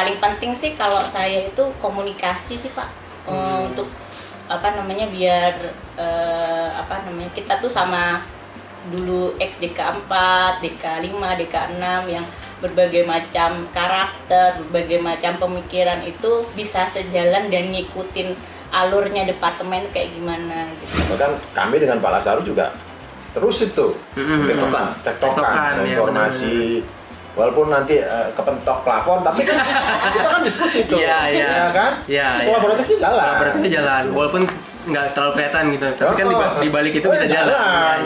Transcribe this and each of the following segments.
paling penting sih kalau saya itu komunikasi sih Pak. Untuk biar kita tuh sama dulu DK 4, DK 5, DK 6 yang berbagai macam karakter, berbagai macam pemikiran itu bisa sejalan dan ngikutin alurnya departemen kayak gimana gitu. Bahkan kami dengan Pak Lasarus juga terus itu tektokan informasi. Walaupun nanti kepentok plafon, tapi kan kita kan diskusi itu, ya kan? Kolaboratifnya jalan. Kolaboratifnya jalan, walaupun nggak terlalu kelihatan gitu, tapi kan di balik itu bisa jalan.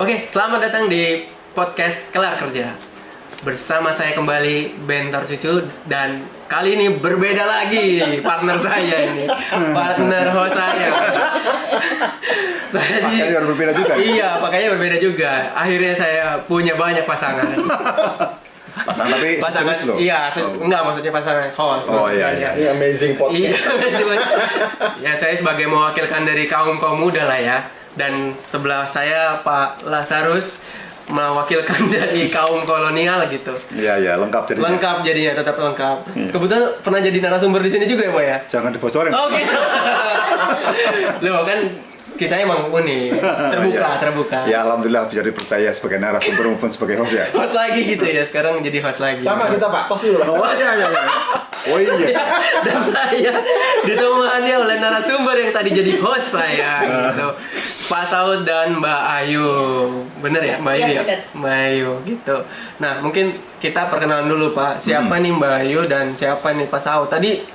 Oke, selamat datang di podcast Kelar Kerja. Bersama saya kembali Bentor Cucu, dan kali ini berbeda lagi partner saya ini, partner host saya. Pakainya berbeda juga. Iya, pakainya berbeda juga. Akhirnya saya punya banyak pasangan. Pasangan tapi pasangan loh. Iya, enggak maksudnya pasangan host. Oh iya. Ini amazing podcast. Ya, saya sebagai mewakilkan dari kaum muda lah ya. Dan sebelah saya Pak Lasarus mewakilkan dari kaum kolonial gitu. Iya, lengkap jadinya. Lengkap jadinya, tetap lengkap. Kebetulan pernah jadi narasumber di sini juga ya, Pak ya? Jangan dibocorin. Oh gitu. Loh kan kisahnya emang unik, terbuka. Ya alhamdulillah bisa dipercaya sebagai narasumber maupun sebagai host ya. Host lagi gitu ya, sekarang jadi host lagi. Sama kita Pak, tos dulu lah. Oh iya. Oh iya. Dan saya ditemani oleh narasumber yang tadi jadi host saya gitu. Pak Saud dan Mbak Ayu. Bener ya Mbak Ayu ya? Bener. Mbak Ayu gitu. Nah mungkin kita perkenalan dulu Pak. Siapa nih Mbak Ayu dan siapa nih Pak Saud? Tadi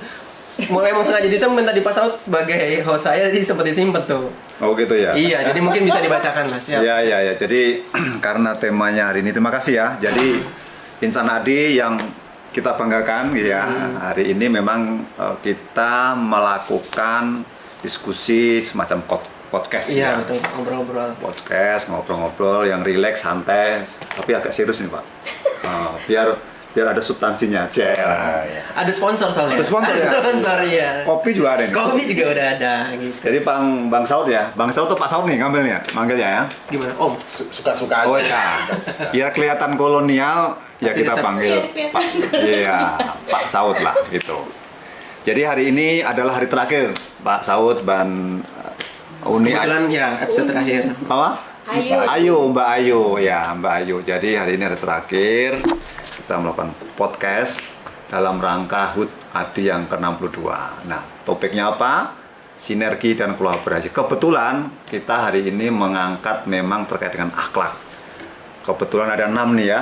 emang sengaja disimpan tadi Pak Saud sebagai host saya, jadi sempat disimpan tuh. Oh gitu ya. Iya, jadi mungkin bisa dibacakan lah. Siap. Iya. Jadi karena temanya hari ini, terima kasih ya. Jadi Insan Adi yang kita banggakan ya. Hari ini memang kita melakukan diskusi semacam podcast. Iya, betul. Ngobrol-ngobrol. Podcast, ngobrol-ngobrol yang rileks, santai, tapi agak serius nih Pak. Biar ada substansinya aja. Ada sponsor soalnya. Ada sponsor ya? Ada sponsor ya. Kopi juga ada nih. Kopi juga udah ada gitu. Jadi Bang Saud ya. Bang Saud tuh Pak Saud nih manggilnya ya. Gimana? Om. Suka-suka aja. Oh ya. Biar kelihatan kolonial ya kita panggil Pak. Iya, Pak Saud lah gitu. Jadi hari ini adalah hari terakhir Pak Saud dan Uni. Kebetulan ya episode terakhir. Apa? Mbak Ayu ya, Mbak Ayu. Jadi hari ini hari terakhir kita melakukan podcast dalam rangka HUT ADI yang ke-62. Nah, topiknya apa? Sinergi dan kolaborasi. Kebetulan kita hari ini mengangkat memang terkait dengan akhlak. Kebetulan ada 6 nih ya.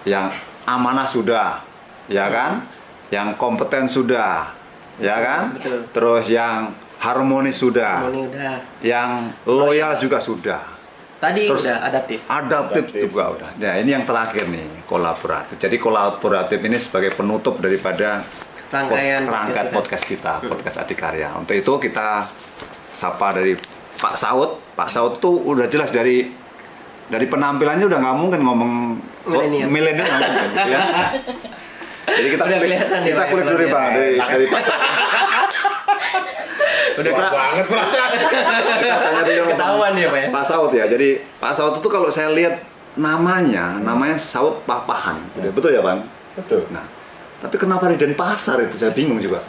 Yang amanah sudah, ya kan? Yang kompeten sudah, ya kan? Betul. Terus yang harmonis sudah. Harmoni udah. Yang loyal juga sudah. Tadi Terus udah adaptif. Adaptif juga udah. Nah, ini yang terakhir nih, kolaboratif. Jadi kolaboratif ini sebagai penutup daripada Rangkaian podcast kita, podcast Adikarya. Untuk itu kita sapa dari Pak Saud. Pak Saud tuh udah jelas dari penampilannya udah nggak mungkin ngomong milenial nggak mungkin, ya. Jadi kita Udah kelihatan ya, kita Pak, kulik dulu ya, Pak dari Pak. Udah banget perasaan. Ketahuan ya Pak ya. Pak Saud ya. Jadi Pak Saud itu kalau saya lihat namanya Saud Papahan, gitu. Betul ya Bang? Betul. Nah, tapi kenapa di Denpasar itu saya bingung juga.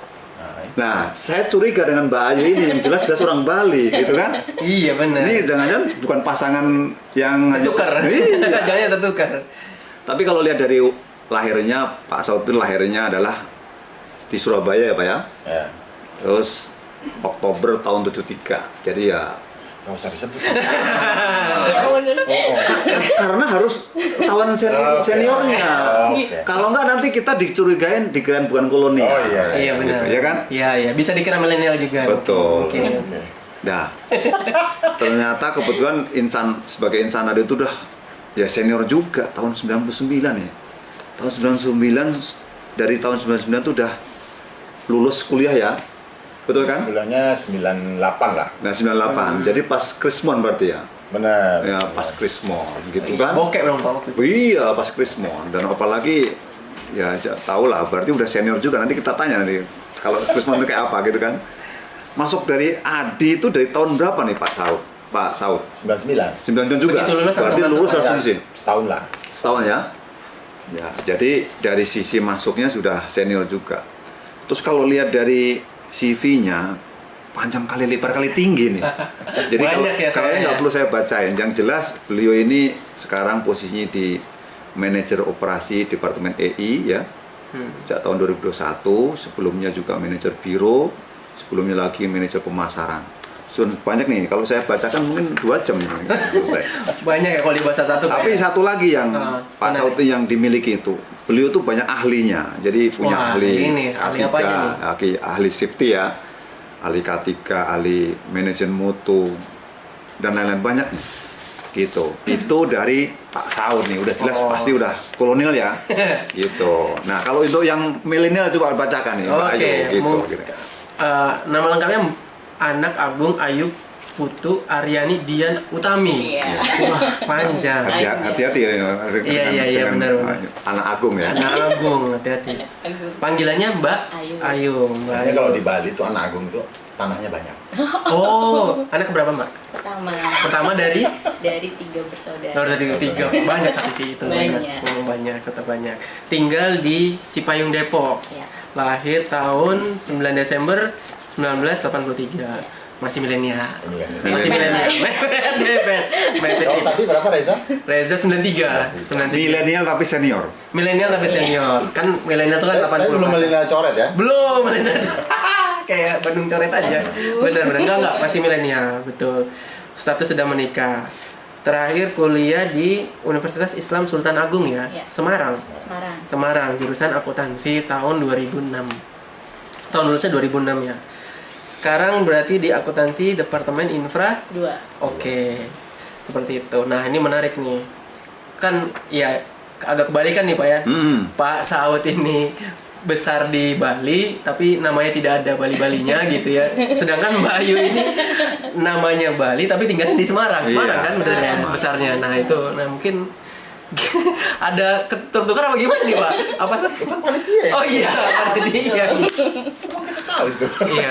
Nah, saya curiga dengan Mbak Ayu ini yang jelas orang Bali, gitu kan? Iya benar. Ini jangan-jangan bukan pasangan yang tertukar. Iya. Jangan tertukar. Tapi kalau lihat dari lahirnya, Pak Saud itu lahirnya adalah di Surabaya ya Pak ya? Ya. Terus Oktober tahun 73. Jadi ya Nggak usah disebut. karena harus ketahuan seniornya. Okay. Kalau enggak nanti kita dicurigain dikirain bukan kolonial. Oh iya. Iya benar. Gitu, ya kan? Iya. Bisa dikira milenial juga. Betul. Oke. Nah, ternyata kebetulan sebagai insan Adi itu udah ya senior juga tahun 99 ya. Tahun 99 dari tahun 99 tuh udah lulus kuliah ya. Betul kan? Bulannya 98 lah. Nah, 98. Jadi pas Krismon berarti ya. Benar. Ya, pas Krismon gitu kan. Bokek dong Pak waktu itu. Iya, pas Krismon. Dan apalagi ya tahu lah, berarti udah senior juga. Nanti kita tanya nanti kalau Kusman itu kayak apa gitu kan. Masuk dari Adi itu dari tahun berapa nih Pak Saud? Pak Saud 99. 99 juga. Begitu lulus Berarti langsung lulus masuk, langsung sih. Setahun lah. Setahun ya. Ya, jadi dari sisi masuknya sudah senior juga. Terus kalau lihat dari CV-nya panjang kali lebar kali tinggi nih. Jadi Banyak ya kayaknya nggak soalnya. perlu saya bacain. Yang jelas beliau ini sekarang posisinya di manajer operasi Departemen EI ya. Sejak tahun 2021, sebelumnya juga manajer biro, sebelumnya lagi manajer pemasaran. Banyak nih, kalau saya bacakan mungkin 2 jam nih selesai. Banyak ya kalau di bahasa satu. Tapi satu lagi yang Pak menarik. Saud yang dimiliki itu, beliau tuh banyak ahlinya. Jadi punya Wah, ahli ini, ahli apa aja nih? ahli safety ya, ahli K3, ahli manajemen mutu, dan lain-lain banyak nih. Gitu. Itu dari Pak Saud nih, udah jelas pasti udah kolonel ya. Gitu. Nah, kalau untuk yang milenial coba bacakan nih, Pak Ayu gitu. Nama lengkapnya Anak Agung Ayub Putu Aryani Dian Utami. Iya. Wah, panjang. Hati-hati ya. Iya, dengan benar. anak agung ya. Anak Agung, hati-hati. Panggilannya Mbak Ayu. Mbak Makanya Ayu. kalau di Bali tuh anak agung tuh tanahnya banyak. Oh, anak keberapa Mbak? Pertama dari 3 bersaudara. nomor tiga. Banyak tapi sih itu Banyak. banyak, tetap banyak. Tinggal di Cipayung Depok. Iya. Lahir tahun 9 Desember 1983. Iya. Masih milenial. Milenial. Masih milenial. Mepet. Kalau tadi berapa Reza? Reza 93. 93. Milenial tapi senior. Milenial tapi senior. Kan milenial itu kan 80. Tapi belum milenial coret ya? Belum milenial. Kayak Bandung coret aja. Benar-benar enggak masih milenial, betul. Status sudah menikah. Terakhir kuliah di Universitas Islam Sultan Agung ya, Iya. Semarang. Semarang, jurusan akuntansi tahun 2006. Tahun lulusnya 2006 ya. Sekarang berarti di akuntansi Departemen Infra. 2. Oke. Seperti itu. Nah, ini menarik nih. Kan ya agak kebalikan nih, Pak ya. Pak Saud ini besar di Bali tapi namanya tidak ada Bali-Balinya gitu ya. Sedangkan Mbak Ayu ini namanya Bali tapi tinggalnya di Semarang. Semarang Iya, kan bener ya Semarang. besarnya. Nah, itu mungkin ada ketertukaran apa gimana nih, Pak? Apa sih? Kan panitia ya? Oh iya, panitia. Emang kita tahu itu. Iya.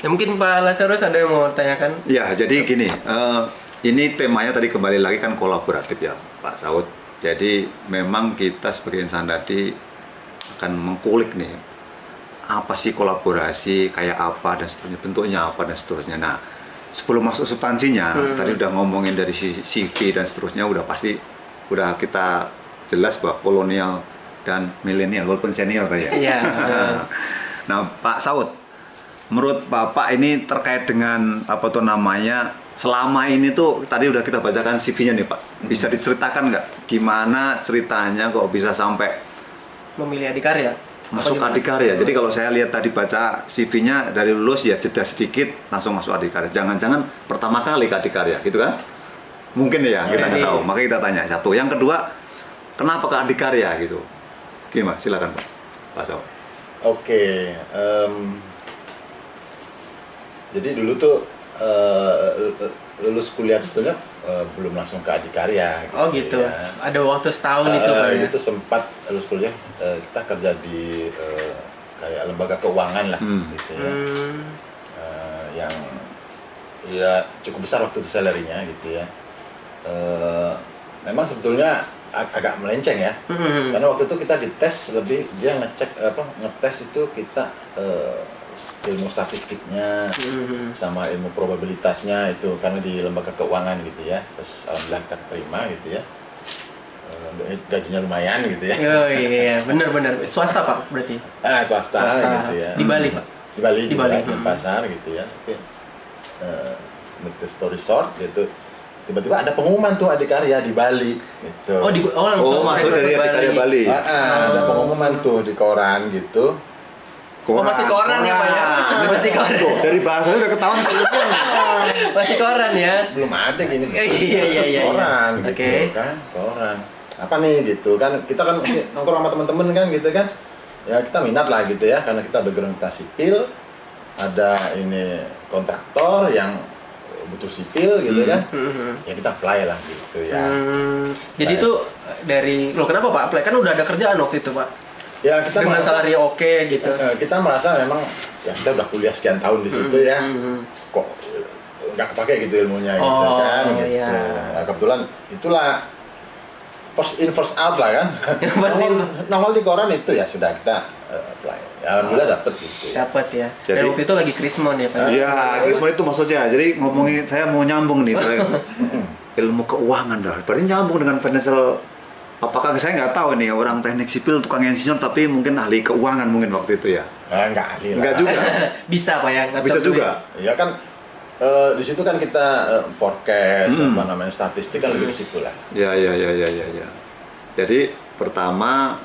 Ya mungkin Pak Lazarus ada yang mau tanyakan? Ya, jadi gini, ini temanya tadi kembali lagi kan kolaboratif ya, Pak Saud. Jadi memang kita sebagai insan tadi akan mengkulik nih, apa sih kolaborasi, kayak apa dan seterusnya, bentuknya apa dan seterusnya. Nah, sebelum masuk substansinya, tadi udah ngomongin dari sisi CV dan seterusnya, udah pasti udah kita jelas bahwa kolonial dan milenial walaupun senior tadi ya. Iya. Nah, Pak Saud, menurut Bapak ini terkait dengan apa tuh namanya, selama ini tuh tadi udah kita bacakan CV-nya nih Pak. Bisa diceritakan nggak gimana ceritanya kok bisa sampai Memilih adikarya. masuk adikarya? Jadi kalau saya lihat tadi baca CV-nya dari lulus ya jeda sedikit langsung masuk adikarya. Jangan-jangan pertama kali ke adikarya, gitu kan? Mungkin ya, kita nggak tahu. Makanya kita tanya satu. Yang kedua, kenapa ke adikarya gitu? Gimana? Silakan Pak Saud. Oke, jadi dulu tuh lulus kuliah sebetulnya belum langsung ke adikarya. Oh gitu. Ya. Ada waktu setahun itu Pak ya. Itu sempat lulus kuliah kita kerja di kayak lembaga keuangan lah, gitu ya. Yang ya cukup besar waktu itu salary-nya gitu ya. Memang sebetulnya agak melenceng ya, karena waktu itu kita dites lebih, dia ngetes itu kita ilmu statistiknya sama ilmu probabilitasnya itu, karena di lembaga keuangan gitu ya. Terus alhamdulillah kita terima gitu ya. Gajinya lumayan gitu ya. Oh iya, benar-benar swasta Pak berarti. Swasta gitu ya. Di Bali Pak. Di Bali, Di Bali. di pasar gitu ya. Tapi make the story short gitu, tiba-tiba ada pengumuman tuh adikarya di Bali gitu. Langsung masuk dari adikarya Bali. Ada pengumuman tuh di koran gitu. Masih koran ya Pak ya. Masih koran. Tuh, dari bahasanya udah ketahuan. Masih koran ya. Belum ada gini. Iya. Koran gitu Oke. kan, koran. Apa nih gitu kan, kita kan masih nongkrong sama temen-temen kan gitu kan. Ya kita minat lah gitu ya, karena kita background kita sipil. Ada ini kontraktor yang butuh sipil gitu kan, ya kita apply lah gitu ya. Jadi itu dari lo kenapa Pak apply? Kan udah ada kerjaan waktu itu Pak. Ya kita Dengan merasa, salary oke gitu. kita merasa memang ya kita udah kuliah sekian tahun di situ ya, kok nggak kepake gitu ilmunya gitu kan, gitu. Iya. Nah, kebetulan itulah first in first out lah kan. First in. Nongol di koran itu ya sudah kita apply. Ya, alhamdulillah dapet gitu. Ya. Dapat ya. Jadi- Dan waktu itu lagi Krismon ya Pak. Iya, Krismon itu maksudnya. Jadi ngomongin, saya mau nyambung nih ilmu keuangan dah. Berarti nyambung dengan financial. Apakah saya nggak tahu nih orang teknik sipil, tukang insinyur, tapi mungkin ahli keuangan mungkin waktu itu ya. Nggak ahli lah. Enggak juga. Bisa Pak ya. Bisa juga. Ya kan di situ kan kita forecast apa namanya statistik kan lebih di situ lah. Ya. Jadi pertama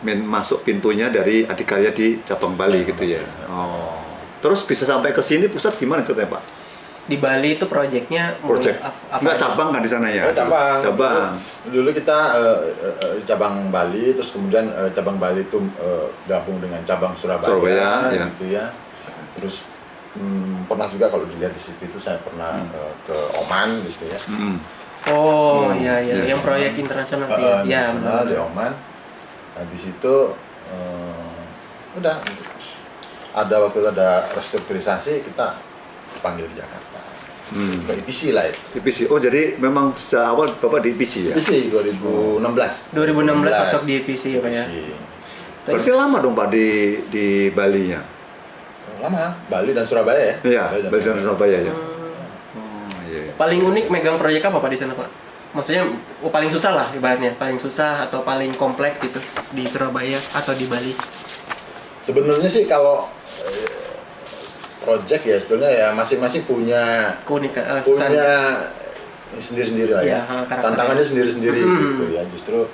masuk pintunya dari adikarya di cabang Bali gitu ya. Oh. Terus bisa sampai ke sini pusat gimana ceritanya Pak? Di Bali itu proyeknya Project. Enggak aja? cabang kan di sana ya? Cabang. Dulu kita cabang Bali, terus kemudian cabang Bali itu gabung dengan cabang Surabaya ya. gitu ya. Terus pernah juga kalau dilihat di CV itu saya pernah ke Oman gitu ya. Oh iya Iya. yang proyek internasional ya. Ya Internasional di benar. Oman. Habis itu udah ada waktu itu ada restrukturisasi kita panggil ke Jakarta. Ke IPC lah itu. IPC. Oh jadi memang sejak awal Bapak di IPC ya? IPC 2016. 2016 masuk di EPC ya Pak ya. IPC. Berarti lama dong Pak di Bali nya? Lama, Bali dan Surabaya ya. Iya, Bali dan Surabaya ya. Oh iya. Paling unik megang proyek apa Pak di sana Pak? Maksudnya paling susah lah ibaratnya, paling susah atau paling kompleks gitu di Surabaya atau di Bali. Sebenarnya sih kalau project ya sebetulnya ya masing-masing punya Keunikan susah. sendiri-sendiri lah Iya, ya. karakternya. Tantangannya sendiri-sendiri gitu ya. Justru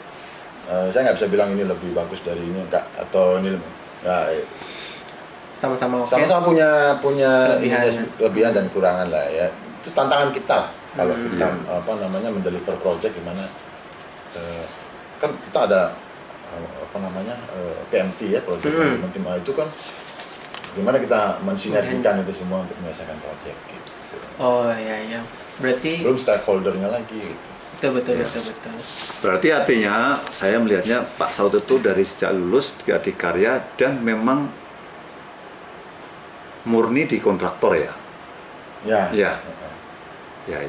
saya nggak bisa bilang ini lebih bagus dari ini atau ini ya, Sama-sama oke. sama-sama punya Kelebihan. kelebihan dan kekurangan lah ya. Itu tantangan kita lah. Kalau kita apa namanya mendeliver project gimana kan kita ada apa namanya PMT ya project management team itu kan gimana kita mensinergikan itu semua untuk menyelesaikan project gitu. Oh iya. Berarti Belum stakeholdernya lagi gitu. betul. Berarti artinya saya melihatnya Pak Saud itu dari sejak lulus di adikarya dan memang murni di kontraktor ya. Ya. Ya. Ya.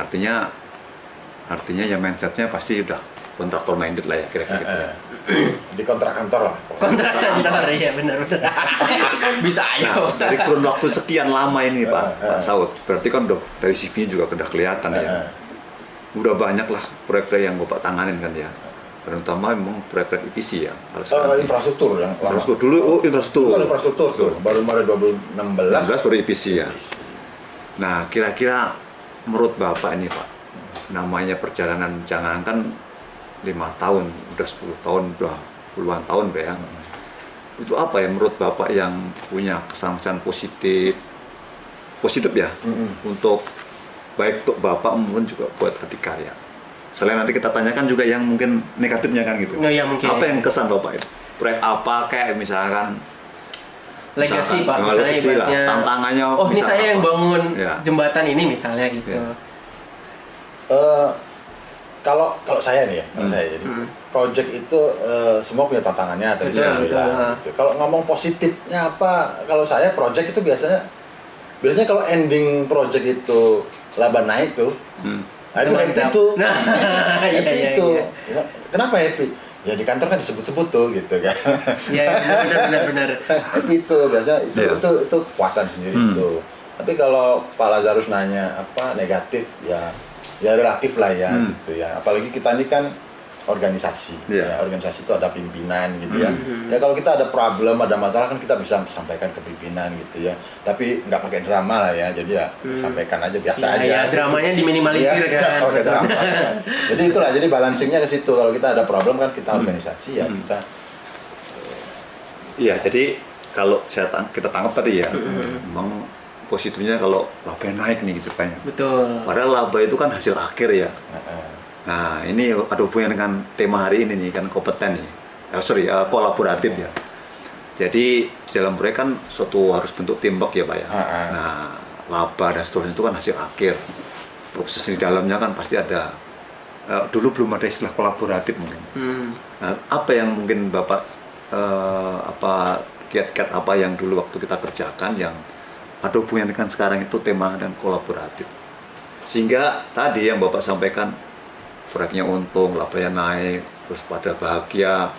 Artinya ya mindsetnya pasti udah kontraktor minded lah ya kira-kira. Gitu ya. Di kontrak kantor lah. Kontrak kantor ya benar. Bisa ayo. Nah, dari kurun waktu sekian lama ini Pak Saud, berarti kan udah dari CV juga udah kelihatan ya. Udah banyak lah proyek-proyek yang Bapak tanganin kan ya. Terutama memang proyek-proyek IPC ya. Infrastruktur yang lama. Infrastruktur dulu, infrastruktur. Bukan infrastruktur tuh, baru mulai 2016. 16 baru IPC ya. Nah, kira-kira menurut Bapak ini Pak, namanya perjalanan jangankan 5 tahun, udah 10 tahun, udah puluhan tahun Pak ya. Itu apa ya menurut Bapak yang punya kesan-kesan positif ya untuk baik untuk Bapak maupun juga buat adikarya. Selain nanti kita tanyakan juga yang mungkin negatifnya kan gitu. Oh, iya, mungkin. Apa yang kesan Bapak itu? Proyek apa kayak misalkan Legacy Pak, misalnya legacy lah, ibaratnya tantangannya oh ini misal saya yang apa? bangun Ya. jembatan ini misalnya gitu. Ya. Kalau saya nih ya, kalau saya jadi project itu semua punya tantangannya tadi Betul, saya betul. bilang. Gitu. Kalau ngomong positifnya apa? Kalau saya project itu biasanya kalau ending project itu laba naik tuh, nah itu happy Mantap. tuh. Nah, Happy iya. itu. Ya, kenapa happy? Ya di kantor kan disebut-sebut tuh gitu kan. Iya, benar. Happy itu biasanya itu kepuasan sendiri itu. Tapi kalau Pak Lazarus nanya apa negatif ya relatif lah ya gitu ya. Apalagi kita ini kan organisasi. Yeah. Ya, organisasi itu ada pimpinan gitu ya. Ya kalau kita ada problem, ada masalah kan kita bisa sampaikan ke pimpinan gitu ya. Tapi nggak pakai drama lah ya. Jadi ya sampaikan aja biasa aja. Ya, dramanya diminimalisir Iya, kan. nggak pakai drama. Jadi itulah, jadi balancingnya ke situ. Kalau kita ada problem kan kita organisasi ya kita. Iya, jadi kalau kita tangkap tadi ya, memang positifnya kalau laba naik nih ceritanya. Betul. Padahal laba itu kan hasil akhir ya. Nah, ini ada hubungan dengan tema hari ini nih kan kompeten nih. Kolaboratif ya. Jadi di dalam proyek kan suatu harus bentuk teamwork ya Pak ya. Nah, laba dan seterusnya itu kan hasil akhir. Proses di dalamnya kan pasti ada. Dulu belum ada istilah kolaboratif mungkin. Nah, apa yang mungkin Bapak kiat-kiat apa yang dulu waktu kita kerjakan yang ada hubungannya dengan sekarang itu tema dan kolaboratif. Sehingga tadi yang Bapak sampaikan proyeknya untung, labanya naik, terus pada bahagia,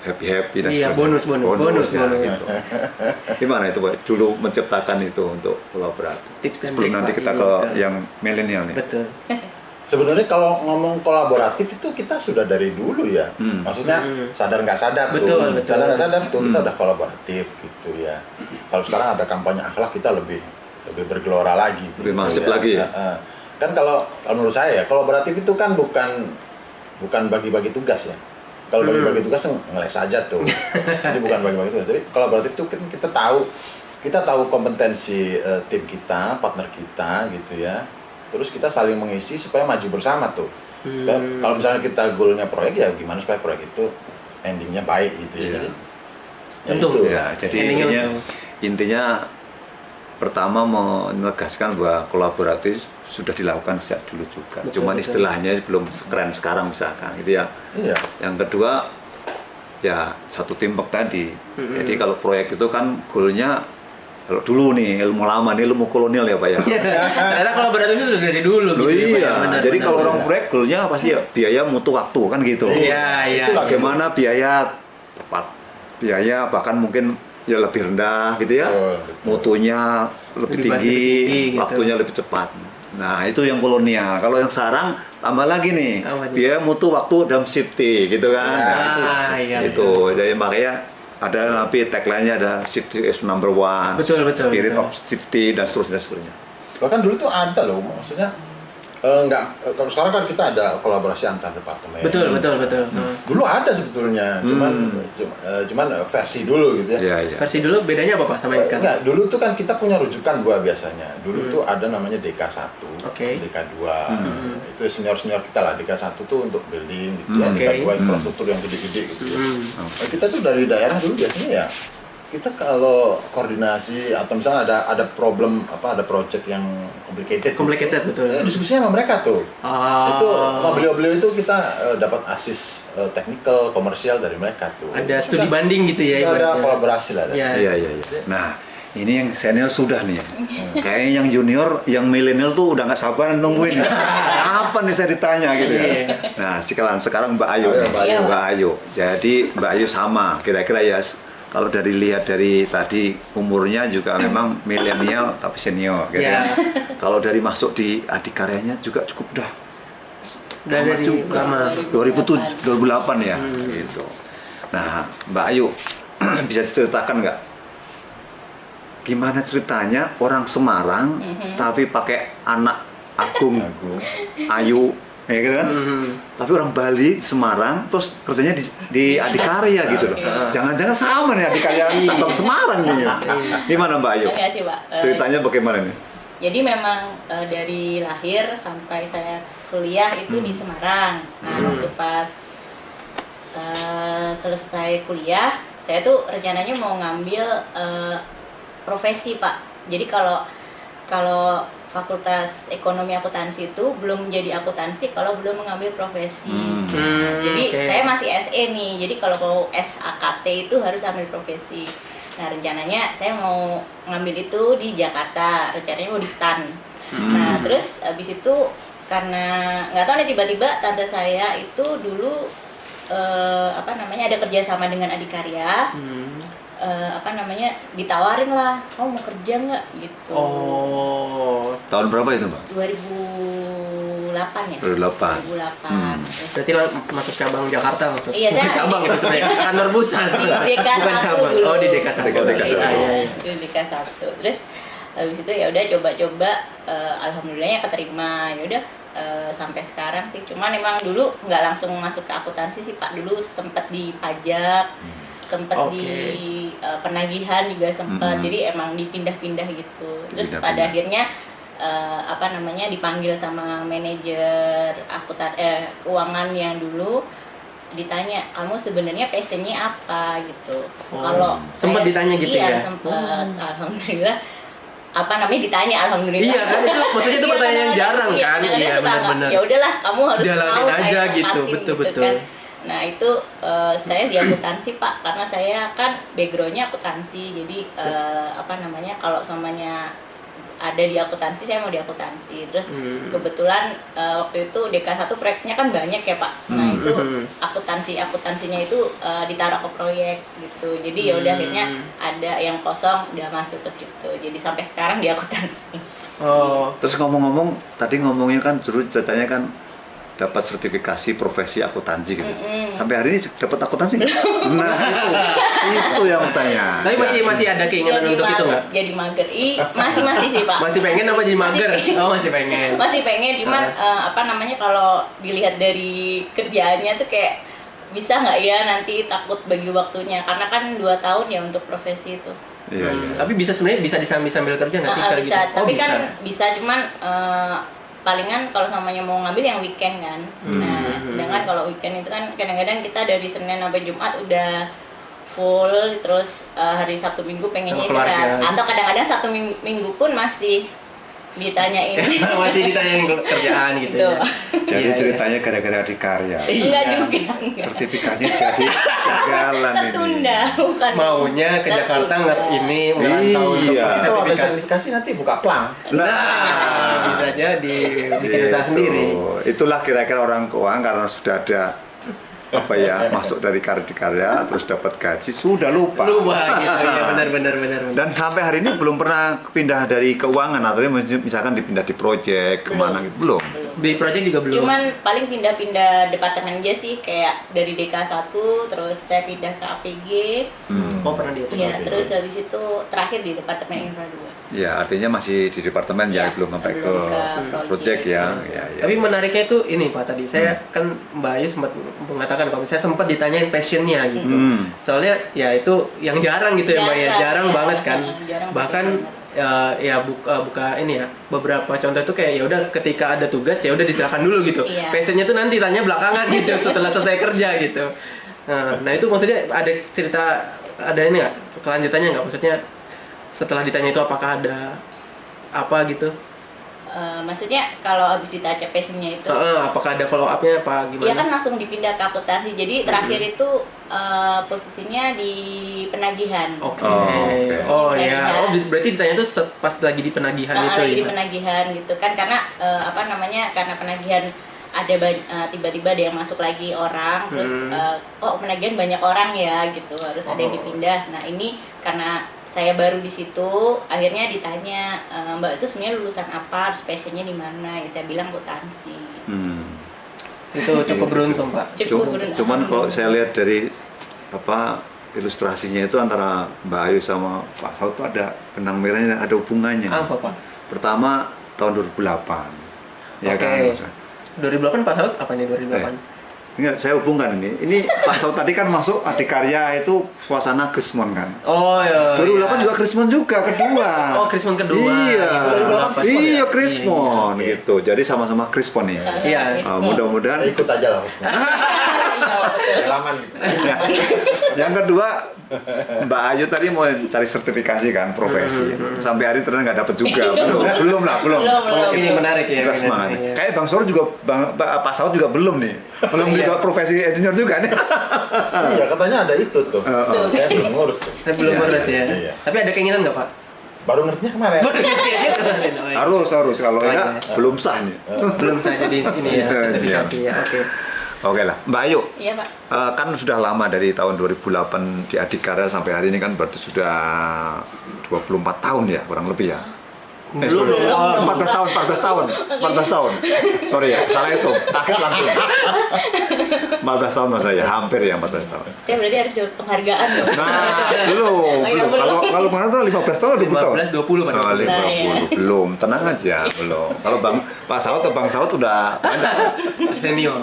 happy dan Iya, sebagainya. bonus. Ya, gitu. Gimana itu Pak dulu menciptakan itu untuk kolaboratif? Tips dan Sebelum trik, nanti Pak. kita Iya, ke betul. yang milenial nih. Betul. Sebenarnya kalau ngomong kolaboratif itu kita sudah dari dulu ya. Maksudnya sadar nggak sadar Betul. sadar nggak sadar tuh kita udah kolaboratif gitu ya. Kalau sekarang ada kampanye akhlak kita lebih bergelora lagi. Lebih masif lagi ya? Kan kalau menurut saya kolaboratif itu kan bukan bagi-bagi tugas ya. Kalau bagi-bagi tugas ngeles aja tuh. Jadi bukan bagi-bagi tugas. Tapi kolaboratif itu kita tahu kompetensi tim kita, partner kita gitu ya. Terus kita saling mengisi supaya maju bersama tuh. Dan kalau misalnya kita goalnya proyek ya gimana supaya proyek itu endingnya baik gitu ya. Jadi Untung. itu. Ya, jadi Endingnya intinya pertama menegaskan bahwa kolaboratif sudah dilakukan sejak dulu juga. Cuman istilahnya belum keren sekarang misalkan gitu ya. Iya. Yang kedua ya satu teamwork tadi. Jadi kalau proyek itu kan goalnya kalau dulu nih ilmu lama nih ilmu kolonial ya Pak ya. Ternyata kolaboratif itu udah dari dulu Loh gitu ya, Pak, ya. iya. Benar, Jadi benar, kalau benar. orang proyek goalnya pasti ya biaya mutu waktu kan gitu. Iya. Itu lah Bagaimana biaya tepat biaya bahkan mungkin ya lebih rendah gitu ya. Betul. Mutunya lebih Lebih tinggi, tinggi, gitu. waktunya lebih cepat. Nah, itu yang kolonial. Kalau yang sekarang tambah lagi nih. Apa nih? Biaya mutu waktu dan safety gitu kan. Ah, iya. Itu. Jadi makanya ada nanti tagline-nya ada safety is number one. Betul, Spirit betul. of safety dan seterusnya. Bahkan dulu tuh ada loh, maksudnya kalau sekarang kan kita ada kolaborasi antar departemen. Betul. Dulu ada sebetulnya, cuman versi dulu gitu ya. Iya, iya. Versi dulu bedanya apa Pak sama yang sekarang? Enggak, dulu tuh kan kita punya rujukan dua biasanya. Dulu tuh ada namanya DK1, Oke. DK2. Itu senior-senior kita lah. DK1 tuh untuk building gitu ya. Oke. DK2 infrastruktur yang gede-gede gitu ya. Nah, kita tuh dari daerah dulu biasanya ya kita kalau koordinasi atau misalnya ada problem ada project yang Complicated, betul. diskusinya sama mereka tuh. Ah. Itu sama beliau-beliau itu kita dapat asis technical, komersial dari mereka tuh. Ada Itu studi kan banding gitu ya. kita ada ibaratnya. kolaborasi lah. Iya. Iya. Nah, ini yang senior sudah nih. Kayaknya yang junior, yang milenial tuh udah nggak sabaran nungguin. Apa nih saya ditanya gitu ya. Nah, sekarang Mbak Ayu. Ayo, nih. Mbak Ayu. Mbak Ayu. Jadi Mbak Ayu sama, kira-kira ya kalau lihat dari tadi umurnya juga memang milenial tapi senior gitu Iya. ya. Kalau dari masuk di adikaryanya juga cukup Udah lama dari juga. lama. 2008 ya gitu. Nah, Mbak Ayu bisa diceritakan nggak gimana ceritanya orang Semarang tapi pakai anak Agung Ayu ya gitu kan? Tapi orang Bali Semarang terus kerjanya di Adikarya gitu loh. Jangan-jangan sama nih Adikarya cabang Semarang nih. Gimana Mbak Ayu? Enggak sih Pak. Ceritanya bagaimana nih? Jadi memang dari lahir sampai saya kuliah itu di Semarang. Nah waktu pas selesai kuliah, saya tuh rencananya mau ngambil profesi Pak. Jadi kalau Fakultas Ekonomi Akuntansi itu belum menjadi akuntansi kalau belum mengambil profesi. Nah, jadi oke. saya masih SE nih. Jadi kalau mau SAKT itu harus ambil profesi. Nah rencananya saya mau ngambil itu di Jakarta. Rencananya mau di STAN. Nah terus abis itu karena nggak tahu nih tiba-tiba tante saya itu dulu ada kerjasama dengan Adikarya. Ditawarin lah, kamu mau kerja nggak gitu. Oh. Tahun berapa itu Mbak? 2008 ya. 2008. 2008. Terus Berarti masuk cabang Jakarta maksud. Iya, Bukan saya- cabang itu sebenarnya kantor pusat. di DK1 Bukan cabang. dulu. Oh, di DK1. DK1. Iya. Di DK1. Terus habis itu ya udah coba-coba, alhamdulillahnya keterima. Ya udah sampai sekarang sih. Cuman emang dulu nggak langsung masuk ke akuntansi sih Pak. Dulu sempat di pajak, sempat Oke. di penagihan juga sempat. Jadi emang dipindah-pindah gitu. Terus Dipindah-pindah. pada akhirnya dipanggil sama manajer keuangan yang dulu, ditanya kamu sebenarnya passionnya apa gitu. Oh, Kalau sempet saya- ditanya gitu iya, ya? sempet. Alhamdulillah apa namanya ditanya alhamdulillah. Iya kan, itu maksudnya itu Iya, pertanyaan yang jarang kan. kadang-kadang Iya, suka benar-benar. ya udahlah kamu harus Jalanin mau, aja saya gitu, tempatin, betul-betul. kan. Nah itu saya di akuntansi Pak, karena saya kan backgroundnya akuntansi, jadi apa namanya kalau semuanya ada di akuntansi, saya mau di akuntansi. Terus kebetulan waktu itu DK1 proyeknya kan banyak ya Pak. Nah itu akuntansinya itu ditaruh ke proyek gitu. Jadi ya udah akhirnya ada yang kosong udah masuk ke situ. Jadi sampai sekarang di akuntansi. Oh, Terus ngomong-ngomong, tadi ngomongnya kan ceritanya kan dapat sertifikasi profesi akuntansi gitu. Sampai hari ini dapat akuntansi nggak? Nah itu yang bertanya. tapi masih ada keinginan untuk itu nggak? Jadi mager. Masih sih Pak. Masih pengen apa jadi mager? pengen. Oh masih pengen. Masih pengen, cuman apa namanya kalau dilihat dari kerjaannya tuh kayak bisa nggak ya, nanti takut bagi waktunya karena kan 2 tahun ya untuk profesi itu. Iya. Tapi bisa sebenarnya bisa sambil kerja nggak sih kalau Bisa, gitu? tapi kan bisa cuman palingan kalau samanya mau ngambil yang weekend kan. Nah, sedangkan kalau weekend itu kan kadang-kadang kita dari Senin sampai Jumat udah full, terus hari Sabtu Minggu pengennya Sama keluarga. istirahat. Atau kadang-kadang Sabtu Minggu pun masih ditanyain. Masih ditanyain kerjaan gitu ya. Jadi Iya, ceritanya gara-gara adikarya. Enggak Iya. juga. enggak. Sertifikasi jadi kegagalan ini. Tertunda, bukan. Maunya ke Jakarta ini merantau untuk Iya. Kalau ada sertifikasi. sertifikasi nanti buka plang. Nah, bisa jadi bikin usaha Gitu. sendiri. Itulah kira-kira orang keuangan karena sudah ada apa ya masuk dari karya terus dapat gaji sudah lupa. Lupa gitu ya, benar. Dan sampai hari ini belum pernah pindah dari keuangan atau misalkan dipindah di project kemana gitu belum. Di project juga belum. Cuman paling pindah-pindah departemen aja sih, kayak dari DK1 terus saya pindah ke APG. Oh pernah dia. Iya, terus habis itu terakhir di departemen Infra 2. Ya artinya masih di departemen ya Iya, belum sampai ke belum ke project project. ya. Ya. Tapi menariknya itu ini Pak tadi saya kan Mbak Ayu sempat mengatakan kalau saya sempat ditanyain passionnya gitu. Soalnya ya itu yang jarang gitu ya Mbak ya, jarang ya, banget kan. jarang Bahkan banget. ya buka ini ya beberapa contoh itu kayak ya udah ketika ada tugas ya udah diserahkan dulu gitu. Iya. Passionnya tuh nanti tanya belakangan gitu setelah selesai kerja gitu. Nah itu maksudnya ada cerita ada ini nggak kelanjutannya nggak, maksudnya setelah ditanya itu apakah ada apa gitu? Maksudnya kalau habis ditanya passionnya itu, Apakah ada follow up-nya apa gimana? dia kan langsung dipindah ke akuntansi. Jadi terakhir itu posisinya di penagihan. Oke. oke. Oh ya. Penagihan. Oh berarti ditanya tuh pas lagi di penagihan itu Lagi ya? di penagihan gitu kan, karena apa namanya, karena penagihan ada tiba-tiba ada yang masuk lagi orang, terus kok penagihan banyak orang ya gitu, harus ada yang dipindah. Nah ini karena saya baru di situ, akhirnya ditanya, Mbak itu sebenarnya lulusan apa, passionnya di mana? Ya saya bilang akuntansi. Itu cukup beruntung Pak. Cukup beruntung. Cuman kalau saya lihat dari apa ilustrasinya itu antara Mbak Ayu sama Pak Saud itu ada benang merahnya, ada hubungannya. Apa Pak? Pertama tahun 2008. Ya Oke. kan? Mas? 2008 Pak Saud apa nih 2008? Enggak, saya hubungkan ini. Ini Pak Saud tadi kan masuk Adikarya itu suasana Krismon kan. Oh ya. 2008 juga Krismon juga kedua. Oh Krismon kedua. Iya. 2008 Krismon ya? Iya Krismon gitu. Jadi sama-sama Krismon ya. Iya. Mudah-mudahan Ikut aja lah bosnya. Iya, betul. Pengalaman. Ya. Yang kedua, Mbak Ayu tadi mau cari sertifikasi kan profesi. Sampai hari ini ternyata nggak dapet juga. Belum. Belum. Oh ini menarik ya. Kita semangat. Iya. Kayak Bang Saud juga, Pak Saud juga belum nih. Belum Iya. juga profesi engineer juga nih. Iya, katanya ada itu tuh. Saya belum ngurus tuh. Tapi belum ngurus ya. Iya. Tapi ada keinginan nggak Pak? Baru ngertinya kemarin. Baru ngerti kemarin. Oh, iya. Harus kalau Oh, enggak iya. belum sah nih. Belum saja di ini ya sertifikasi ya. Oke. Oke lah, Mbak Ayu. Iya Pak. Kan sudah lama dari tahun 2008 di Adikarya sampai hari ini kan berarti sudah 24 tahun ya kurang lebih ya. Belum. 14 tahun. Sorry ya, salah itu. Takut langsung. 14 tahun mas saya, hampir ya 14 tahun. Saya berarti harus dapat penghargaan dong. Nah, Oh, iya, belum. Kalau kemarin tuh 15 tahun 20 tahun. 15 20 Pak. Oh, 50 Nah, iya. belum. Tenang aja, belum. Kalau Pak Saud atau Bang Saud udah banyak. Senior.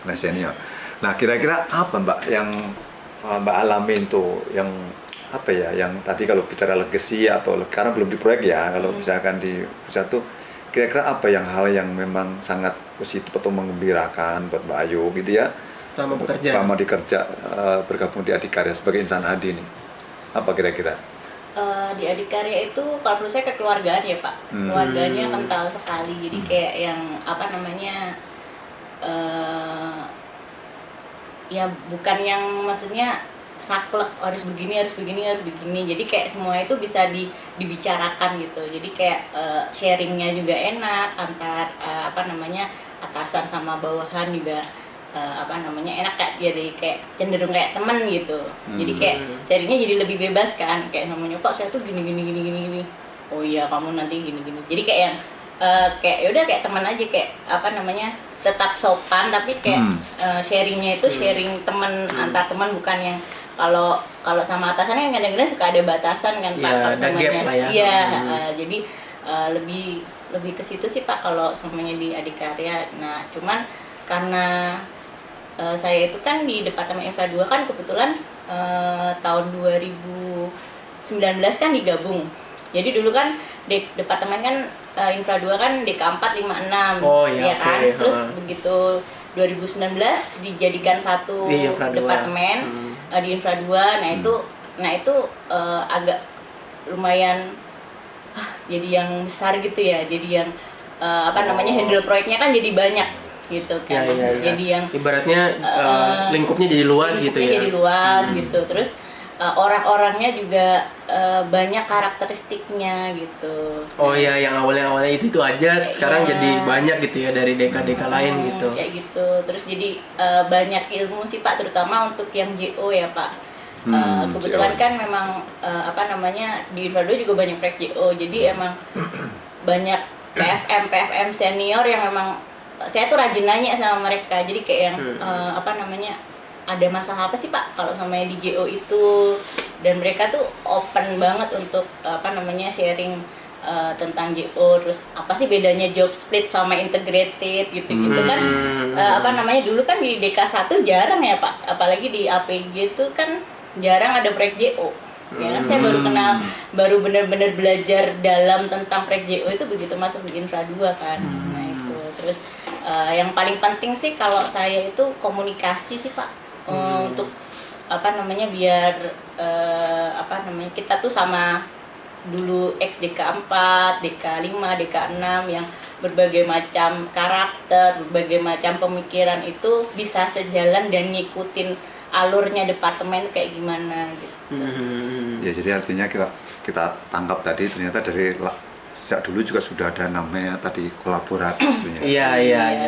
Nah, senior. Nah, kira-kira apa Mbak yang Mbak alamin tuh yang apa ya, yang tadi kalau bicara legacy atau karena belum di proyek ya, kalau misalkan di pusat tuh kira-kira apa yang hal yang memang sangat positif atau menggembirakan buat Mbak Ayu gitu ya Selama bekerja. selama dikerja bergabung di Adikarya sebagai insan Adi nih, apa kira-kira? Di Adikarya itu kalau menurut saya kekeluargaan ya Pak, keluarganya kental sekali. Jadi kayak yang apa namanya, ya bukan yang maksudnya saklek harus begini harus begini harus begini. Jadi kayak semua itu bisa dibicarakan gitu. Jadi kayak sharingnya juga enak antar apa namanya atasan sama bawahan juga. Apa namanya enak kayak jadi kayak cenderung kayak temen gitu. Jadi kayak sharingnya jadi lebih bebas kan, kayak namanya Pak saya tuh gini oh iya kamu nanti gini jadi kayak yang kayak yaudah kayak teman aja, kayak apa namanya tetap sopan tapi kayak sharingnya itu sharing teman antar teman, bukan yang kalau sama atasannya kadang-kadang suka ada batasan kan Pak, kalau ada gap lah ya. Iya, jadi lebih ke situ sih Pak kalau semuanya di Adikarya. Nah cuman karena saya itu kan di Departemen Infra 2 kan kebetulan tahun 2019 kan digabung. Jadi dulu kan Departemen kan Infra 2 kan DK4, 5, 6 oh, ya kan. okay. Terus begitu 2019 dijadikan satu di departemen di Infra 2. Nah itu agak lumayan jadi yang besar gitu ya. Jadi yang apa namanya handle proyeknya kan jadi banyak gitu kan. Ya. Jadi yang ibaratnya lingkupnya jadi luas gitu ya. Jadi luas gitu. Terus orang-orangnya juga banyak karakteristiknya gitu. Oh iya, yang awalnya itu aja, sekarang jadi banyak gitu ya dari deka-deka lain gitu. Kayak gitu. Terus jadi banyak ilmu sih Pak, terutama untuk yang JO ya Pak. Kebetulan kan memang apa namanya di Infra 2 juga banyak proyek JO. Jadi emang banyak PFM senior yang memang saya tuh rajin nanya sama mereka. Jadi kayak yang apa namanya ada masalah apa sih Pak kalau sama di JO itu, dan mereka tuh open banget untuk apa namanya sharing tentang JO. Terus apa sih bedanya job split sama integrated gitu-gitu kan. Apa namanya dulu kan di DK1 jarang ya Pak, apalagi di APG itu kan jarang ada proyek JO. Ya kan saya baru benar-benar belajar dalam tentang proyek JO itu begitu masuk di Infra 2 kan. Nah itu terus yang paling penting sih kalau saya itu komunikasi sih Pak. Untuk apa namanya biar apa namanya kita tuh sama dulu DK4, DK5, DK6 yang berbagai macam karakter, berbagai macam pemikiran itu bisa sejalan dan ngikutin alurnya departemen kayak gimana gitu. Ya jadi artinya kita tangkap tadi ternyata dari sejak dulu juga sudah ada namanya tadi kolaboratif. Iya.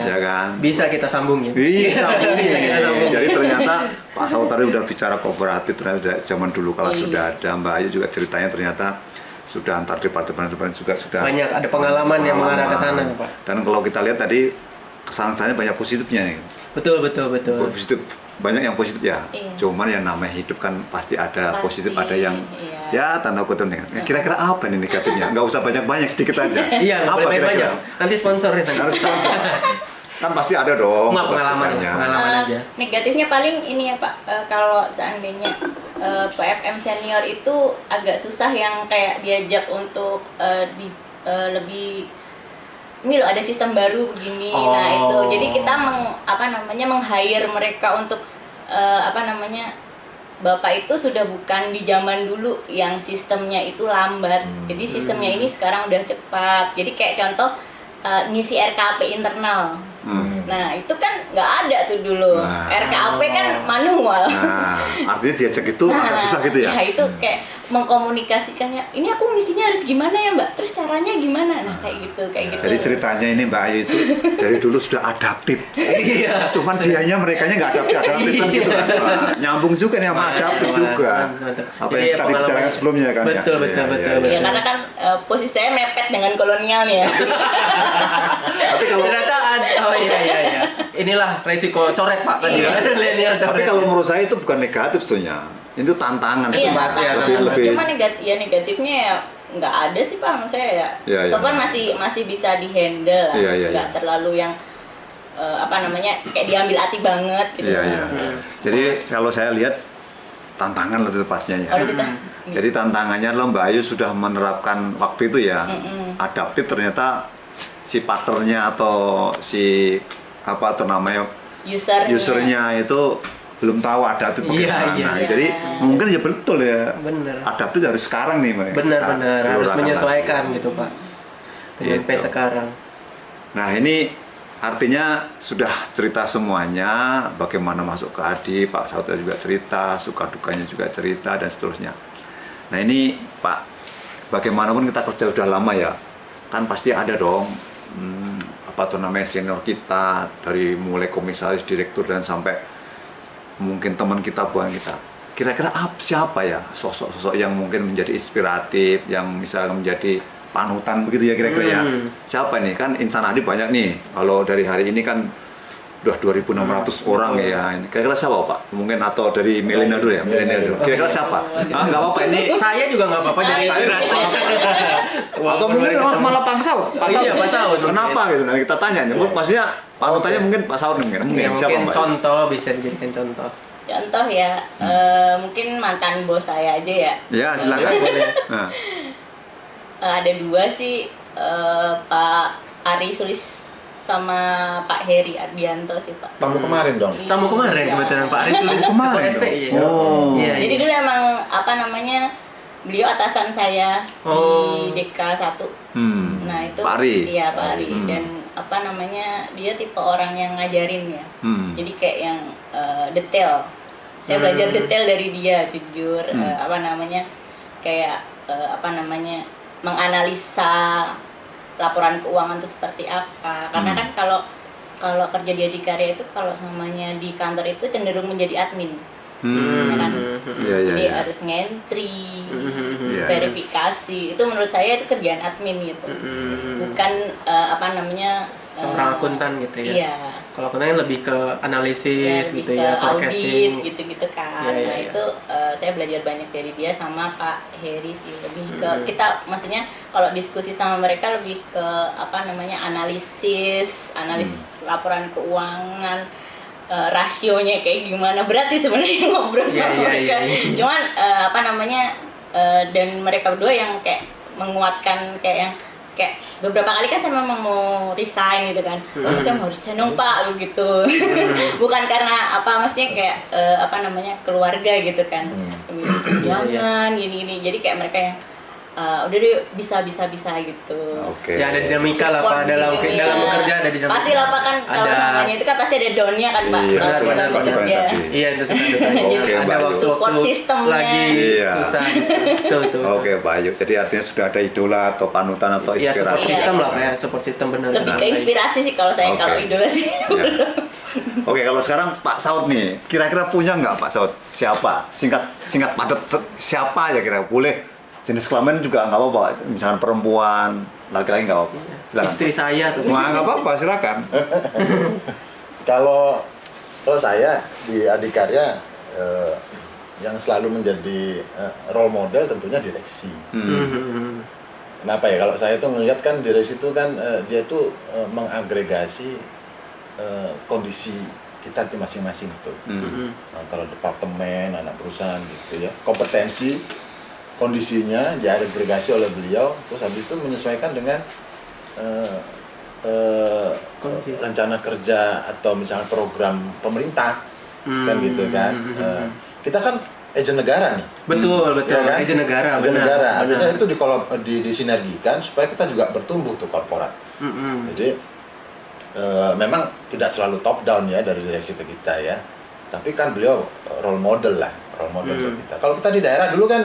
Ya kan? Bisa kita sambungin. Bisa kita sambungin. Jadi ternyata Pak Saud tadi udah bicara kooperatif, ternyata zaman dulu kalau sudah ada, Mbak Ayu juga ceritanya ternyata sudah antar departemen juga sudah banyak ada pengalaman yang mengarah ke sana Pak. Dan kalau kita lihat tadi kesan-kesannya banyak positifnya nih. Betul. Positif, banyak yang positif ya. Iya. Cuman yang namanya hidup kan pasti ada positif, ada yang iya. ya tanda kutip nih. Kira-kira apa nih negatifnya? Nggak usah banyak-banyak, sedikit aja. Iya, nggak boleh banyak. Nanti sponsorin nanti. Harus kan pasti ada dong. Nggak, pengalaman aja. Negatifnya paling ini ya Pak, kalau seandainya PFM senior itu agak susah yang kayak diajak untuk lebih ini loh ada sistem baru begini. Nah itu jadi kita meng-hire mereka untuk apa namanya Bapak itu sudah bukan di zaman dulu yang sistemnya itu lambat. Jadi sistemnya ini sekarang udah cepat. Jadi kayak contoh ngisi RKP internal. Nah itu kan nggak ada tuh dulu. RKP kan manual. Nah artinya diajak itu agak susah gitu ya. Nah itu kayak mengkomunikasikannya. Ini aku ngisinya harus gimana ya Mbak? Terus caranya gimana? Nah kayak gitu. Jadi ceritanya ini Mbak Ayu itu dari dulu sudah adaptif. Iya. Cuman dianya merekanya nggak adaptif kan gitu kan. Nah, nyambung juga nih sama adaptif juga. Apa yang tadi bicarakan sebelumnya kan. Betul. Ya karena kan posisi saya mepet dengan kolonialnya. Tapi kalau ternyata iya. Inilah resiko coret Pak tadi. Milenial coret. Tapi kalau menurut saya itu bukan negatif sebetulnya. Itu tantangan. Iya, lebih. Cuma negatifnya ya nggak ada sih Pak menurut saya ya. So kan masih bisa dihandle lah. Nggak terlalu yang apa namanya kayak diambil hati banget gitu. Iya. Jadi kalau saya lihat tantangan lebih tepatnya ya. Jadi tantangannya adalah Mbak Ayu sudah menerapkan waktu itu ya. Adaptif ternyata si partnernya atau si apa atau namanya usernya itu belum tahu adat itu bagaimana. Iya. Jadi mungkin ya betul ya. Bener. Adat itu dari sekarang nih, Pak. Benar-benar harus Kelurahan menyesuaikan lagi. gitu Pak dengan Gitu. pace sekarang. Nah ini artinya sudah cerita semuanya, bagaimana masuk ke ADI, Pak Saud juga cerita, suka dukanya juga cerita dan seterusnya. Nah ini Pak, bagaimanapun kita kerja udah lama ya, kan pasti ada dong apa tuh namanya senior kita dari mulai komisaris, direktur dan sampai mungkin teman kita, bukan kita. Kira-kira siapa ya sosok-sosok yang mungkin menjadi inspiratif, yang misalnya menjadi panutan begitu ya kira-kira ya. Siapa nih? Kan insan ADI banyak nih. Kalau dari hari ini kan udah 2.600 orang ya. Ini kira-kira siapa Pak? Mungkin atau dari milenial dulu ya, milenial dulu. Kira-kira siapa? Nggak apa-apa ini. Saya juga nggak apa-apa jadi inspirasi. Atau mungkin malah Pak Saud. Iya, Pak Saud. Kenapa gitu? Nah kita tanya. Maksudnya panutannya mungkin Pak Saud mungkin. Ya, Siapa mungkin Mbak? contoh bisa dijadikan contoh. Contoh ya, mungkin mantan bos saya aja ya. Ya silakan. Nah. Ada dua sih, Pak Ari Sulis sama Pak Heri Ardianto sih Pak. Tamu kemarin dong. Tamu kemarin Iya. kebetulan Pak Ari Sulis Kemarin ketua SPI. dong? Oh. Iya. Jadi dulu emang apa namanya, beliau atasan saya Oh. di DK1. Nah itu Pak Ari. Iya Pak Ari. Hmm. Dan apa namanya, dia tipe orang yang ngajarin ya. Jadi kayak yang detail. Saya belajar detail dari dia, jujur. Apa namanya, kayak apa namanya, menganalisa laporan keuangan itu seperti apa. Karena kan kalau kerja di Adikarya itu, kalau namanya di kantor itu cenderung menjadi admin. Ya kan? Iya, iya, Jadi iya. harus ngentri, Iya, verifikasi. Itu menurut saya itu kerjaan admin gitu. Bukan apa namanya, Seorang akuntan gitu ya. Iya. Kalau akuntan lebih ke analisis Lebih gitu ke ya, audit forecasting. gitu-gitu kan. Iya, iya, Nah iya. itu saya belajar banyak dari dia sama Pak Heri sih. Lebih ke kita, maksudnya kalau diskusi sama mereka lebih ke apa namanya, analisis laporan keuangan, rasionya kayak gimana. Berat sih sebenarnya ngobrol Iya, sama iya, mereka. iya, iya. Cuman apa namanya, dan mereka berdua yang kayak menguatkan, kayak yang kayak beberapa kali kan saya memang mau resign gitu kan. Saya mau resign dong Pak gitu. Bukan karena apa, maksudnya kayak apa namanya, keluarga gitu kan. Jangan gini-gini. Jadi kayak mereka yang udah deh, bisa gitu. Oke. Ya ada dinamika lah Pak dalam Support dalam gitu, bekerja, iya. ada dinamika. Pasti lah Pak kan, kalau Ada. namanya itu kan pasti ada down-nya kan Pak. Iya, Kalau benar, kita benar, bekerja. benar, benar. Iya itu suka duka. Oke, Ada Mbak Ayu. waktu-waktu Support systemnya. lagi Iya. susah. Tuh. Oke Pak Ayu, jadi artinya sudah ada idola atau panutan atau Iya, support inspirasi. system lah Pak ya, support system benar. Lebih ke inspirasi sih kalau saya, Oke. kalau idola sih. Ya. Oke, kalau sekarang Pak Saud nih, kira-kira punya nggak Pak Saud? Siapa? Singkat padat, siapa ya kira? Boleh jenis kelamin juga nggak apa-apa, misalkan perempuan, laki-laki nggak apa-apa. Silakan. Istri saya tuh. Wah, nggak apa-apa, silakan. Kalau saya di Adikarya, yang selalu menjadi role model tentunya direksi. Kenapa ya? Kalau saya tuh ngelihat kan direksi itu kan dia tuh mengagregasi kondisi kita di masing-masing itu, antara departemen, anak perusahaan gitu ya, kompetensi, kondisinya diagregasi oleh beliau, terus habis itu menyesuaikan dengan Kondisi. rencana kerja atau misalnya program pemerintah, kan gitu kan. Kita kan agent negara nih. Betul, Ya kan? agent negara, Agent benar. negara. benar. Artinya itu disinergikan supaya kita juga bertumbuh tuh korporat. Jadi memang tidak selalu top down ya dari direksi ke kita ya. Tapi kan beliau role model buat kita. Kalau kita di daerah dulu kan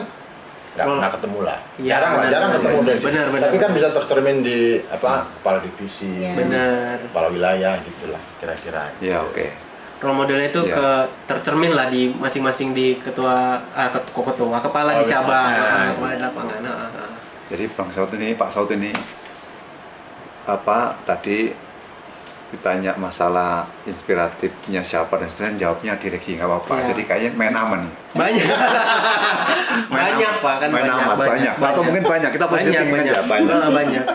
nggak pernah ketemu lah. Iya, Jarang benar, ketemu benar. dari situ. Benar, Tapi kan benar. bisa tercermin di kepala divisi, Iya. Benar. kepala wilayah gitulah kira-kira. Ya, oke. Role modelnya itu Iya. tercermin lah di masing-masing di kepala di cabang, kepala di lapangan. Jadi Pak Saud ini apa tadi ditanya masalah inspiratifnya siapa dan seterusnya, jawabnya direksi nggak apa-apa. Iya. Jadi kayaknya main aman nih. Banyak. Banyak Pak kan, main aman, banyak. Atau mungkin banyak, kita positifin aja, banyak. Banyak.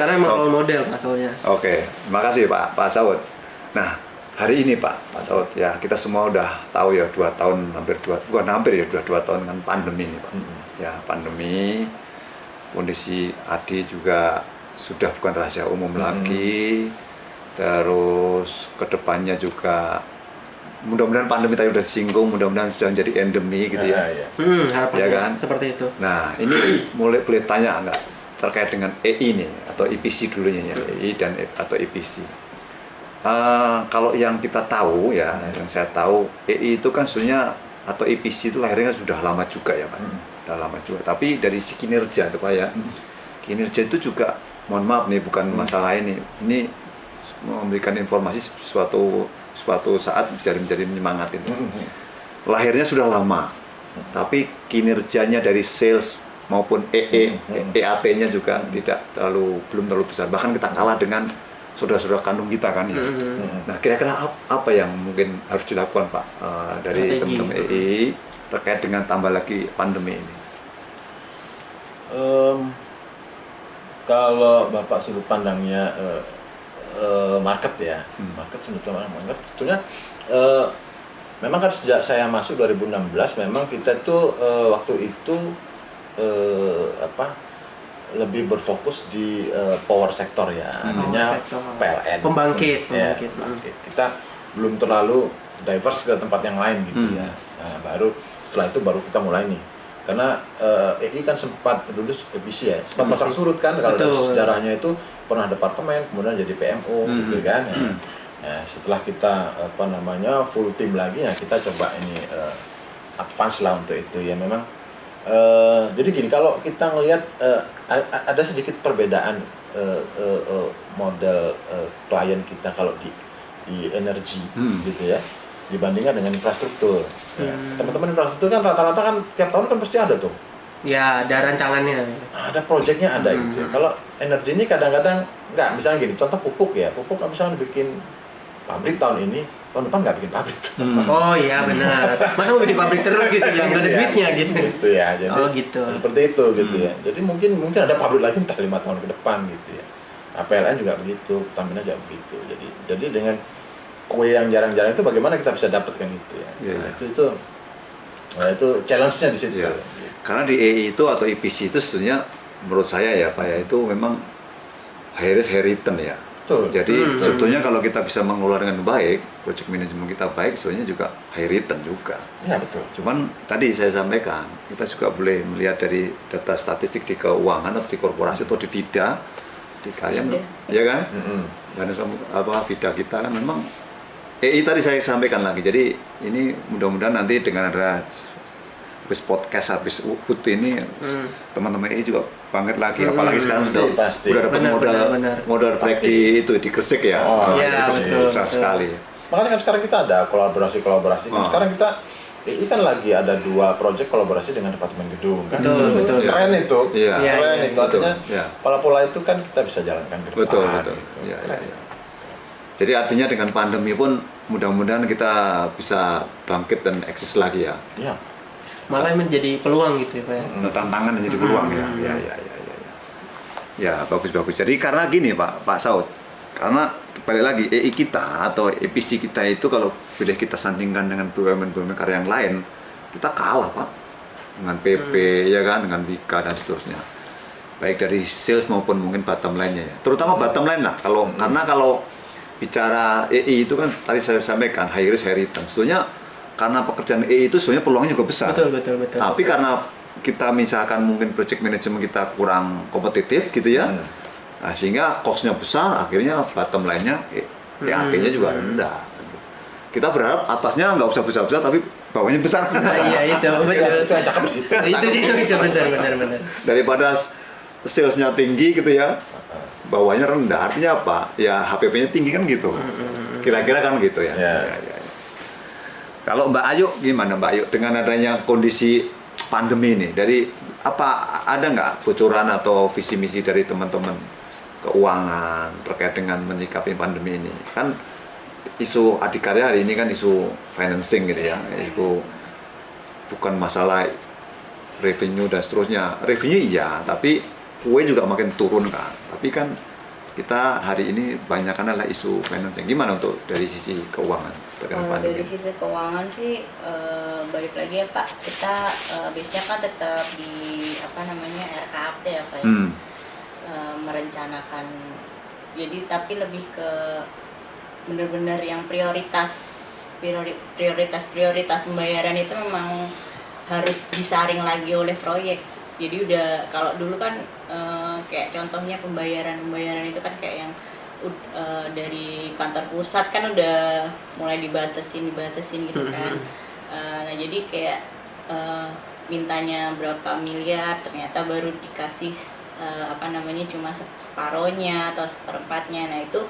Karena emang role model asalnya. Oke, makasih Pak Saud. Nah, hari ini Pak Saud ya, kita semua udah tahu ya 2 tahun, bukan hampir ya, 2 tahun kan pandemi ini Pak. Ya, pandemi, kondisi ADI juga sudah bukan rahasia umum lagi. Terus kedepannya juga mudah-mudahan pandemi tadi udah disinggung, mudah-mudahan sudah menjadi endemi gitu ya. Iya. Harapannya Ya kan? seperti itu. Nah, ini boleh tanya nggak terkait dengan EI nih atau EPC dulunya ya, EI dan atau EPC. Kalau yang kita tahu ya, yang saya tahu EI itu kan sebenarnya atau EPC itu lahirnya sudah lama juga ya Pak, sudah lama juga. Tapi dari si kinerja itu Pak ya, kinerja itu juga, mohon maaf nih bukan masalah ini memberikan informasi suatu saat bisa menjadi menyemangatin. Lahirnya sudah lama, tapi kinerjanya dari sales maupun EAT-nya juga belum terlalu besar. Bahkan kita kalah dengan saudara-saudara kandung kita kan ya. Nah, kira-kira apa yang mungkin harus dilakukan Pak dari teman-teman EI terkait dengan tambah lagi pandemi ini? Kalau Bapak sudut pandangnya market ya, market sebetulnya memang kan sejak saya masuk 2016 memang kita tuh waktu itu lebih berfokus di power sektor ya, artinya PLN, pembangkit. Kita belum terlalu diverse ke tempat yang lain gitu ya. Nah, setelah itu baru kita mulai nih, karena EI kan sempat dulu EPC ya, sempat pasang surut kan, kalau dari sejarahnya itu pernah departemen, kemudian jadi PMO gitu kan. Nah, setelah kita full team lagi, ya kita coba ini advance lah untuk itu ya. Memang jadi gini, kalau kita ngelihat ada sedikit perbedaan model klien kita kalau di energi gitu ya, dibandingkan dengan infrastruktur. Teman-teman infrastruktur kan rata-rata kan tiap tahun kan pasti ada tuh. Ya, ada rancangannya. Ada proyeknya ada gitu. Kalau energi ini kadang-kadang nggak, misalnya gini, contoh pupuk ya, pupuk misalnya bikin pabrik tahun ini, tahun depan nggak bikin pabrik. Oh iya benar. Masa mau bikin pabrik terus gitu ya, nggak ada duitnya gitu. Gitu ya, jadi gitu. Seperti itu gitu ya. Jadi mungkin ada pabrik lagi entah 5 tahun ke depan gitu ya. Nah, PLN juga begitu, Pertamina juga begitu. Jadi dengan kue yang jarang-jarang itu bagaimana kita bisa dapatkan itu ya. Nah, itu challenge-nya di situ. Yeah. Karena di EI itu atau EPC itu sebetulnya menurut saya ya Pak ya, itu memang high risk high return ya. Betul. Jadi sebetulnya kalau kita bisa mengelola dengan baik, project management kita baik, sebetulnya juga high return juga. Ya betul. Cuman tadi saya sampaikan, kita juga boleh melihat dari data statistik di keuangan atau di korporasi atau di VIDA, di kalian, ya kan? Dan VIDA kita kan memang EI tadi saya sampaikan lagi. Jadi ini mudah-mudahan nanti dengan ada habis podcast, habis UT ini teman-teman EI juga bangkit lagi, apalagi sekarang sudah dapat modal proyek di Gresik ya. Iya, betul. Besar sekali. Makanya kan sekarang kita ada kolaborasi. Sekarang kita EI kan lagi ada 2 proyek kolaborasi dengan Departemen Gedung kan. Betul. Keren itu. Iya. Keren itu. Artinya Iya. pola-pola itu kan kita bisa jalankan ke depan. Betul. Gitu. Iya. Jadi artinya dengan pandemi pun mudah-mudahan kita bisa bangkit dan eksis lagi ya. Iya. Malah menjadi peluang gitu ya Pak ya. Tantangan menjadi peluang ya. Ya, bagus. Jadi karena gini Pak Saud, karena balik lagi EI kita atau EPC kita itu kalau boleh kita sandingkan dengan BUMN karya yang lain, kita kalah Pak dengan PP ya kan, dengan Wika dan seterusnya. Baik dari sales maupun mungkin bottom line-nya ya. Terutama bottom line lah karena kalau bicara EI itu kan tadi saya sampaikan high risk high return. Sebetulnya karena pekerjaan EI itu sebenarnya peluangnya juga besar. Betul. Tapi karena kita misalkan mungkin project management kita kurang kompetitif gitu ya, nah, sehingga cost-nya besar, akhirnya bottom line-nya EAT-nya juga rendah. Kita berharap atasnya nggak usah besar-besar, tapi bawahnya besar. Iya itu betul. Itu yang cakep di situ. Itu benar. Daripada sales-nya tinggi gitu ya, bawahnya rendah. Artinya apa? Ya HPP-nya tinggi kan gitu. Kira-kira kan gitu ya. Ya. Kalau Mbak Ayu gimana Mbak Ayu dengan adanya kondisi pandemi ini, dari ada nggak bocoran atau visi misi dari teman-teman keuangan terkait dengan menyikapi pandemi ini? Kan isu adikarya hari ini kan isu financing gitu ya, itu bukan masalah revenue dan seterusnya. Revenue iya, tapi kue juga makin turun kan. Tapi kan kita hari ini banyakkan adalah isu financing. Gimana untuk dari sisi keuangan terkait pandemi? Dari sisi keuangan sih balik lagi ya Pak, kita biasanya kan tetap di RKAP ya Pak ya. Merencanakan, jadi tapi lebih ke benar-benar yang prioritas prioritas pembayaran itu memang harus disaring lagi oleh proyek. Jadi udah, kalau dulu kan kayak contohnya pembayaran itu kan kayak yang dari kantor pusat kan udah mulai dibatasin gitu kan. Nah jadi kayak mintanya berapa miliar, ternyata baru dikasih cuma separohnya atau seperempatnya. Nah itu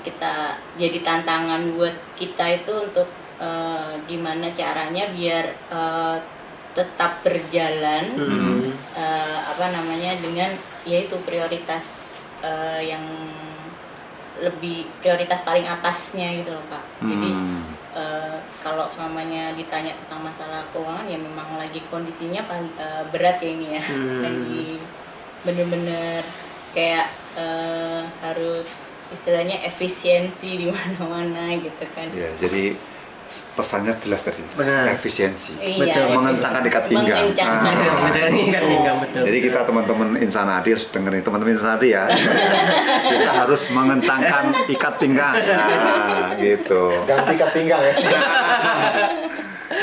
kita jadi tantangan buat kita itu untuk gimana caranya biar tetap berjalan dengan yaitu prioritas yang lebih prioritas paling atasnya gitu loh Pak. Jadi kalau selamanya ditanya tentang masalah keuangan ya memang lagi kondisinya paling berat ya ini ya. Lagi bener-bener kayak harus istilahnya efisiensi di mana-mana gitu kan. Ya, jadi pesannya jelas tadi. Benar. Efisiensi. Iya, Mengencangkan ikat pinggang. Mengencangkan ikat pinggang, betul. Jadi kita teman-teman Insan Adi harus dengerin teman-teman Insan Adi ya. Kita harus mengencangkan ikat pinggang. Nah, gitu. Ganti ikat pinggang ya.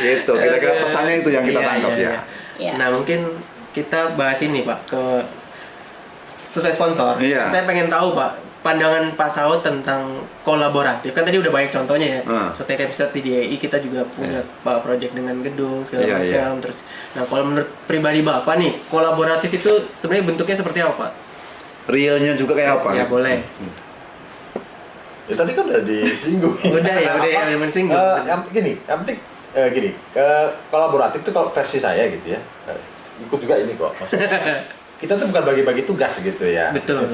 Gitu. Kira-kira pesannya itu yang kita Iya, tangkap iya, ya. iya. Nah mungkin kita bahas ini Pak ke sesuai sponsor. Iya. Saya pengen tahu Pak pandangan Pak Saud tentang kolaboratif. Kan tadi udah banyak contohnya ya. Contohnya kayak misalnya di DIY kita juga punya project dengan gedung segala Iya, macam. Terus, nah kalau menurut pribadi Bapak nih, kolaboratif itu sebenarnya bentuknya seperti apa Pak? Realnya juga kayak apa? Ya boleh. Ya tadi kan udah disinggung. Udah mensinggung. Yang penting kolaboratif itu kalau versi saya gitu ya. Ikut juga ini kok. Maksudnya, kita tuh bukan bagi-bagi tugas gitu ya. Betul.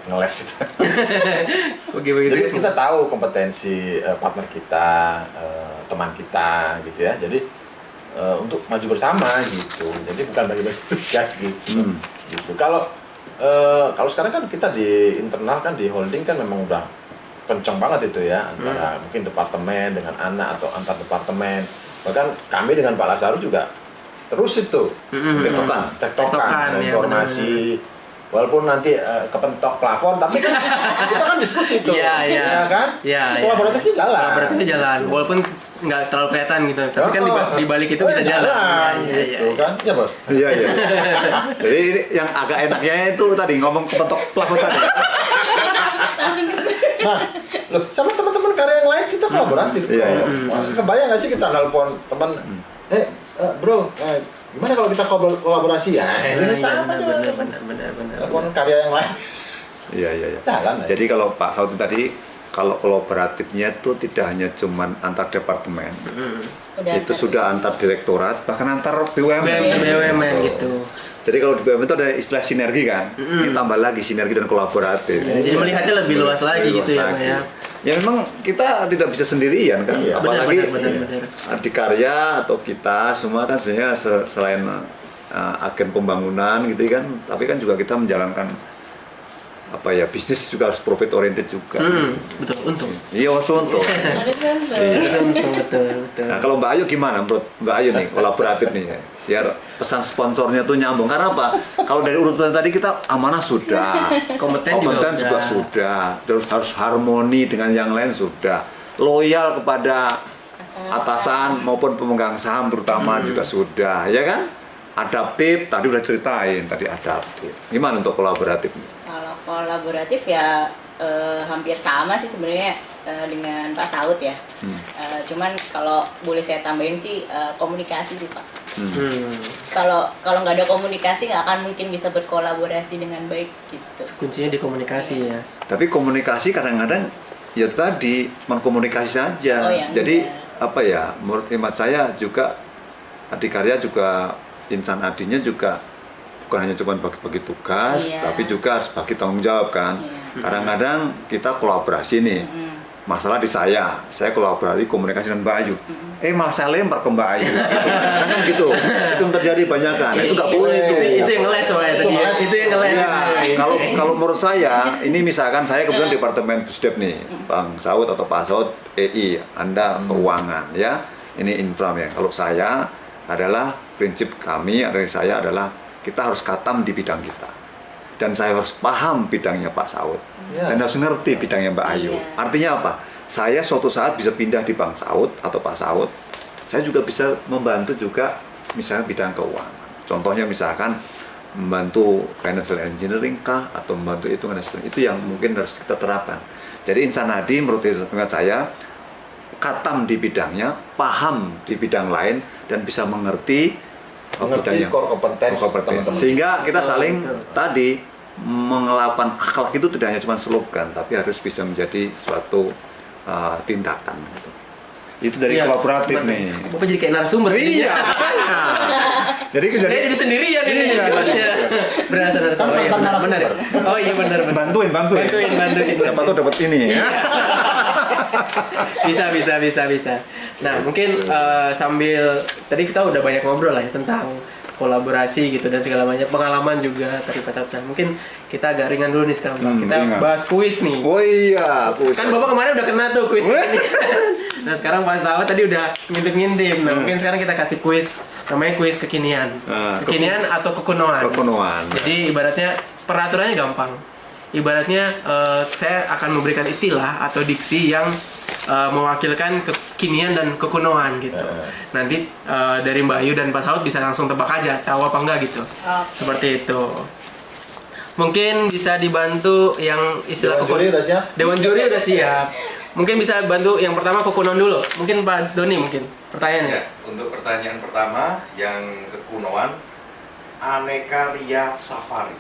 Ngeles itu. Bagi-bagi Jadi tugas. kita tahu kompetensi partner kita, teman kita gitu ya. Jadi untuk maju bersama gitu. Jadi bukan bagi-bagi tugas gitu. Gitu. Kalau sekarang kan kita di internal kan di holding kan memang udah kenceng banget itu ya antara mungkin departemen dengan anak atau antar departemen. Bahkan kami dengan Pak Lasaru juga terus itu tektokan informasi. Walaupun nanti kepentok plafon, tapi kan kita kan diskusi itu, Iya kan? Iya. Kolaboratifnya jalan. Kolaboratifnya jalan, walaupun nggak terlalu kelihatan gitu. Tapi kan di balik itu bisa jalan. Gitu kan? Ya bos. Iya. Jadi ini yang agak enaknya itu tadi ngomong kepentok plafon tadi. Langsung ke Nah, loh, sama teman-teman karya yang lain kita kolaboratif. Iya. Kebayang nggak sih kita nelpon teman, bro, gimana kalau kita kolaborasi ya? Ini sama Benar. nelpon karya yang lain. Iya. Jalan ya. Jadi kalau Pak Saud tadi kalau kolaboratifnya itu tidak hanya cuman antar departemen, itu sudah antar direktorat, bahkan antar BUMN gitu. Jadi kalau di BUMN itu ada istilah sinergi kan, ini tambah lagi sinergi dan kolaboratif. Jadi melihatnya lebih luas lagi gitu ya Pak ya. Ya memang kita tidak bisa sendirian kan, Iya, apalagi benar. Adikarya atau kita semua kan sebenarnya selain agen pembangunan gitu kan, tapi kan juga kita menjalankan bisnis juga harus profit oriented juga. Betul, untung. Iya, harus untung. Betul. Nah, kalau Mbak Ayu gimana menurut Mbak Ayu nih kolaboratif nih? Biar pesan sponsornya tuh nyambung. Karena apa? Kalau dari urutan tadi kita amanah sudah, Kompeten juga sudah, harus harmoni dengan yang lain sudah, loyal kepada atasan maupun pemegang saham terutama juga sudah, ya kan? Adaptif tadi udah ceritain tadi adaptif. Gimana untuk kolaboratif? Kalau kolaboratif ya hampir sama sih sebenarnya dengan Pak Saud ya. Cuman kalau boleh saya tambahin sih komunikasi sih Pak. Kalau nggak ada komunikasi nggak akan mungkin bisa berkolaborasi dengan baik gitu. Kuncinya di komunikasi ya. Tapi komunikasi kadang-kadang ya tadi cuma komunikasi saja. Jadi menurut hemat saya juga Adikarya juga Insan Adinya juga bukan hanya cuma bagi-bagi tugas, tapi juga harus bagi tanggung jawab kan. Kadang-kadang kita kolaborasi nih, masalah di saya kolaborasi komunikasi dengan Mbak Ayu. Malah saya lempar ke Mbak Ayu. Kadang kan gitu, itu yang terjadi banyak kan. Itu nggak boleh itu. Itu yang ngeles soalnya tadi. Itu yang ngeles. Kalau menurut saya, ini misalkan saya kebetulan departemen Busdep nih, Bang Saud atau Pak Saud EI, Anda keuangan ya. Ini infra ya. Kalau saya adalah prinsip kami dari saya adalah kita harus katam di bidang kita dan saya harus paham bidangnya Pak Saud dan harus ngerti bidangnya Mbak Ayu. Artinya apa? saya suatu saat bisa pindah di Bang Saud atau Pak Saud, saya juga bisa membantu juga misalnya bidang keuangan. Contohnya misalkan membantu financial engineering kah atau membantu itu yang mungkin harus kita terapkan. Jadi Insan Hadi menurut saya katam di bidangnya, paham di bidang lain dan bisa mengerti core competence teman-teman. Sehingga kita saling tadi melakukan akhlak itu tidak hanya cuma slogan, tapi harus bisa menjadi suatu tindakan gitu. Itu dari kolaboratif nih. Bapak jadi kayak narasumber. Iya, makanya. Jadi jadi sendirian ini jelasnya. Berasa narasumber. Kan Oh, benar. Oh iya benar. bantuin. Siapa tuh dapat ini ya. bisa. Nah, mungkin sambil tadi kita udah banyak ngobrol lah ya tentang kolaborasi gitu dan segala macam, pengalaman juga tadi Pak Sabta. Mungkin kita agak ringan dulu nih sekarang, Pak. Kita ringan. bahas kuis nih. Oh iya, Kan Bapak kemarin udah kena tuh kuis ini. Nah, sekarang Pak Sabta tadi udah ngintip-ngintip. Nah, mungkin sekarang kita kasih kuis, namanya kuis kekinian. Kekinian atau kekunoan. Jadi ibaratnya peraturannya gampang. Ibaratnya saya akan memberikan istilah atau diksi yang mewakilkan kekinian dan kekunoan gitu. Nanti dari Mbak Ayu dan Pak Saud bisa langsung tebak aja tahu apa enggak gitu. Seperti itu. Mungkin bisa dibantu yang istilah Dewan juri udah siap? Dewan juri udah siap. Mungkin bisa bantu yang pertama kekunoan dulu. Mungkin Pak Doni mungkin pertanyaannya. Ya, untuk pertanyaan pertama yang kekunoan, Aneka Ria Safari.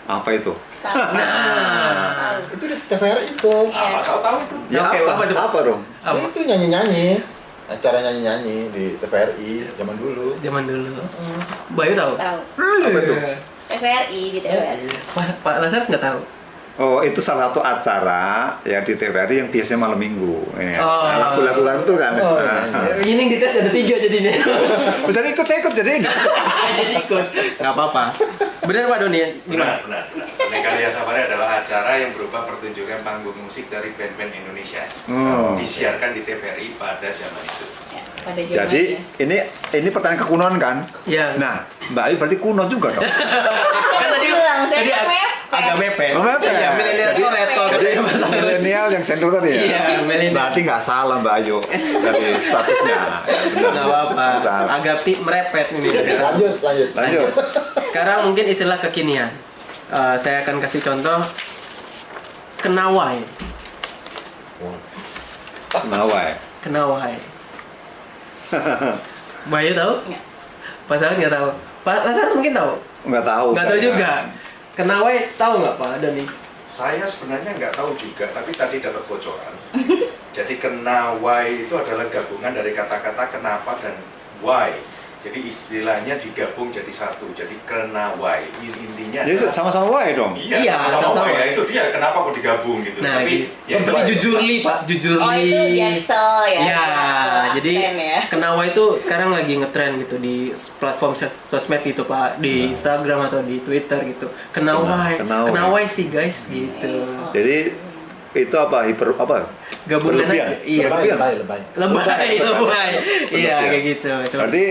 Apa itu? Nah, Itu di TVRI itu. Apa tahu itu? Ya Oke, apa? apa tuh? Apa dong? apa? Itu nyanyi-nyanyi. Acara nyanyi-nyanyi di TVRI zaman dulu. Zaman dulu. Mbak Ayu tahu? Tahu. Apa itu? TVRI di TVRI. Pak Lazarus nggak tahu? Oh, itu salah satu acara yang di TVRI yang biasanya malam minggu. Ya. Oh. Lagu-lagu kan itu kan. Oh, Ini yang dites ada 3 jadinya. Jadi saya ikut jadi enggak. Jadi ikut. Nggak apa-apa. Benar Pak Doni ya? Gimana? Benar. Aneka Ria Safari adalah acara yang berupa pertunjukan panggung musik dari band-band Indonesia. Disiarkan di TVRI pada zaman itu. Ya, pada Jadi ini pertanyaan kekunoan kan? Iya. Nah, Mbak Ayu berarti kuno juga dong. Kan tadi bilang, saya tadi kan mepet. agak mepet. Oh, mepet. Iya, milenial Jadi- coret kalau Jadi katanya Mas Ayu. milenial yang senior tadi ya? Iya, milenial. Berarti nggak salah Mbak Ayu dari statusnya. Ya, benar. Nggak apa-apa. Salah. Agak merepet ini. Lanjut. Sekarang mungkin istilah kekinian. Saya akan kasih contoh kenawai. Nawai. Mbak Ayu tahu? Nggak. Pak Saud nggak tahu. Pak Lazarus mungkin tahu. Nggak tahu. Nggak tahu saya. juga. Kenawai tahu nggak Pak Doni? Saya sebenarnya nggak tahu juga, tapi tadi dapat bocoran. Jadi kenawai itu adalah gabungan dari kata-kata kenapa dan why. Jadi istilahnya digabung jadi satu, jadi kenawai. Intinya Jadi adalah- sama-sama wae dong. Iya, sama-sama sama-sama. why. Ya, itu dia kenapa kok digabung gitu. Nah, yang tapi jujurli Pak, jujurli. Oh itu Biarsel ya. Ya, Biarsel, jadi keren ya. Kenawa itu sekarang lagi ngetren gitu di platform sosmed gitu Pak, di Instagram atau di Twitter gitu. Kenawai, Kenawai. kenawai sih guys gitu. Jadi itu apa Gabungan Berlebihan. aja. Iya. Lebay. Lebay. Iya, kayak gitu. Berarti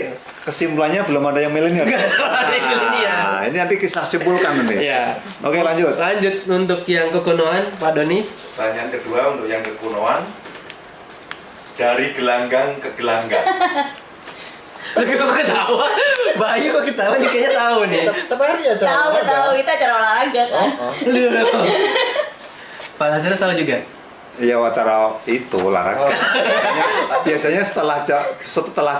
kesimpulannya belum ada yang milenial. ada yang milenial. Nah, ini nanti kita simpulkan nanti. Iya. Oke, lanjut. Lanjut untuk yang kekunoan Pak Doni. Pertanyaan kedua untuk yang kekunoan, dari gelanggang ke gelanggang. Lagi kok ketawa? Bayu kok ketawa nih kayaknya tahu nih. TVRI acara Tahu olahraga. tahu kita acara olahraga kan. Pak Lazarus tahu juga. Iya, acara itu olahraga. Biasanya setelah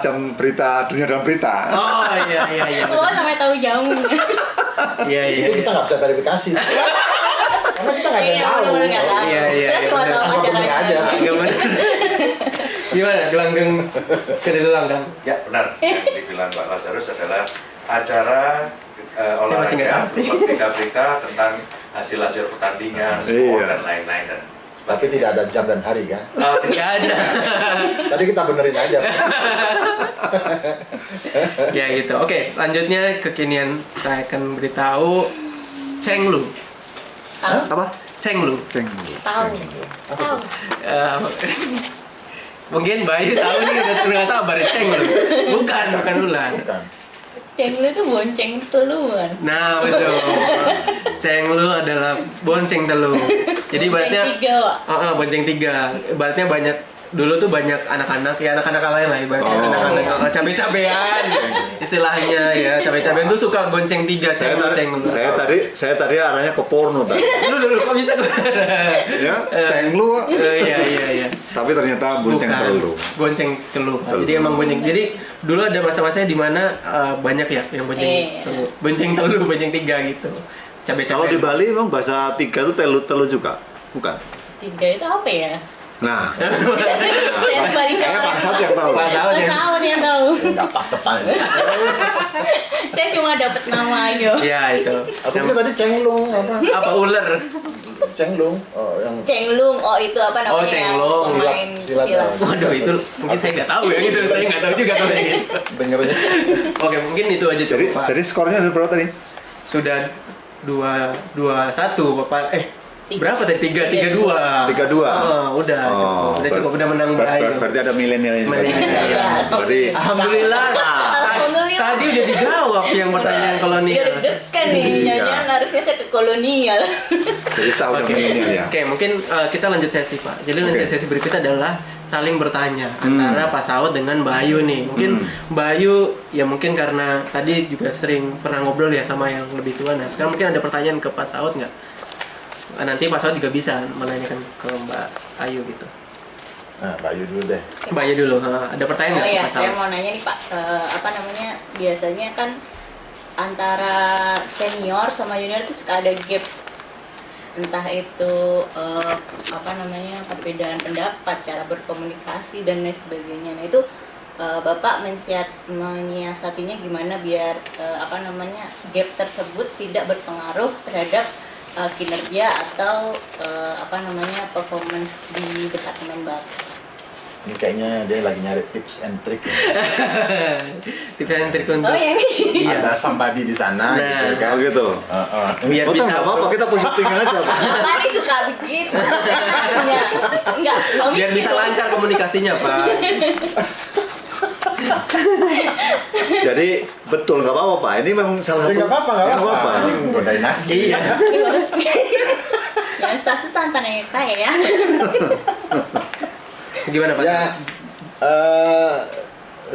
jam berita dunia dan berita. Oh iya. Oh sampai tahu jamu. Iya. Itu kita nggak bisa verifikasi. Karena kita nggak ada yang Iya tahu. benar nggak tahu. Iya, Kita cuma bener. tahu Anggap bener acaranya. aja. Agak bener. Gimana gelanggang ke gelanggang? Ya benar, yang dibilang Pak Lazarus adalah acara masih nggak olahraga, tahu sih. berupa berita-berita tentang hasil-hasil pertandingan, skor Iya. dan lain-lain dan Tapi tidak ada jam dan hari kan. Nggak ada. Tadi kita benerin aja. Ya gitu. Oke, lanjutnya kekinian saya akan beritahu Cenglu. Tahu. Apa? Cenglu. Tahu. Tahu. Eh, mungkin Bayu tahu nih udah nggak sabar Cenglu. Bukan ular. Bukan. Cenglu itu bonceng teluan. Nah betul. Cenglu adalah bonceng telu. Jadi ibaratnya Bonceng 3, Pak. bonceng 3. Ibaratnya banyak dulu tuh banyak anak-anak lain lah ibaratnya anak-anak cabe-cabean istilahnya ya, cabe-cabean tuh suka gonceng 3 cenglu. Saya tadi arahnya ke porno tadi. Lu kok bisa Ya, cenglu. Iya. Tapi ternyata bonceng Bukan. telu. Bonceng telu. Jadi emang bonceng. Jadi dulu ada masa-masanya di mana banyak ya yang bonceng telu. Bonceng telu, bonceng 3 gitu. Cabe-cabean. Kalau di Bali emang bahasa 3 itu telu juga, bukan? 3 itu apa ya? Nah, Saya balik kayaknya Pak Saud yang tahu. Pak Saud ya. Tahu yang tahu. Nggak pas depan ini. Saya cuma dapat nama aja. Iya itu. Aku pikir tadi cenglung apa? Apa ular? Cenglung. Oh, yang Cenglung, itu apa namanya? Oh, cenglung. Pemain Silat. silat. Waduh itu mungkin saya nggak tahu ya gitu. Saya nggak tahu juga kalau yang gitu. dengernya. Oke mungkin itu aja cukup Pak. Jadi skornya ada berapa tadi? Sudah 2-1 Bapak. Berapa tadi? 3-2. 3-2. Udah cukup. Udah menang Bayu. Berarti ada milenial. Berarti Alhamdulillah. Alhamdulillah. Tadi udah dijawab yang pertanyaan kolonial. Dia deg-degan nih, Iya. jangan harusnya saya ke kolonial. jadi Saud yang milenial ya. Oke, mungkin kita lanjut sesi Pak. Jadi lanjut Oke. sesi berikutnya adalah saling bertanya antara Pak Saud dengan Mbak Ayu nih. Mungkin Mbak Ayu ya mungkin karena tadi juga sering pernah ngobrol ya sama yang lebih tua. Nah, sekarang mungkin ada pertanyaan ke Pak Saud nggak? Nanti Pak Saud juga bisa menanyakan ke Mbak Ayu gitu. Nah, Bayu dulu deh. Mbak Ayu dulu, ada pertanyaan Oh nggak iya, ke Pak saya Saud? mau nanya nih Pak, biasanya kan antara senior sama junior itu suka ada gap, entah itu perbedaan pendapat, cara berkomunikasi dan lain sebagainya. Nah itu Bapak menyiasatinya gimana biar gap tersebut tidak berpengaruh terhadap kinerja atau performance di departemen Bapak? Ini kayaknya dia lagi nyari tips and trick. Tips and trik untuk Oh yang ini. Iya. Ada somebody di sana Nah. gitu kan. Oh gitu. biar Oh, bisa nggak apa-apa, kita positif aja, Pak. Bapak ini suka begitu. Enggak biar bisa lancar komunikasinya Pak. Jadi betul nggak apa-apa, Pak. Ini memang salah Ya satu. nggak apa-apa, nggak Ya, apa-apa. Ini godain aja. Iya. Yang susah tanya saya ya. Gimana Pak? Ya,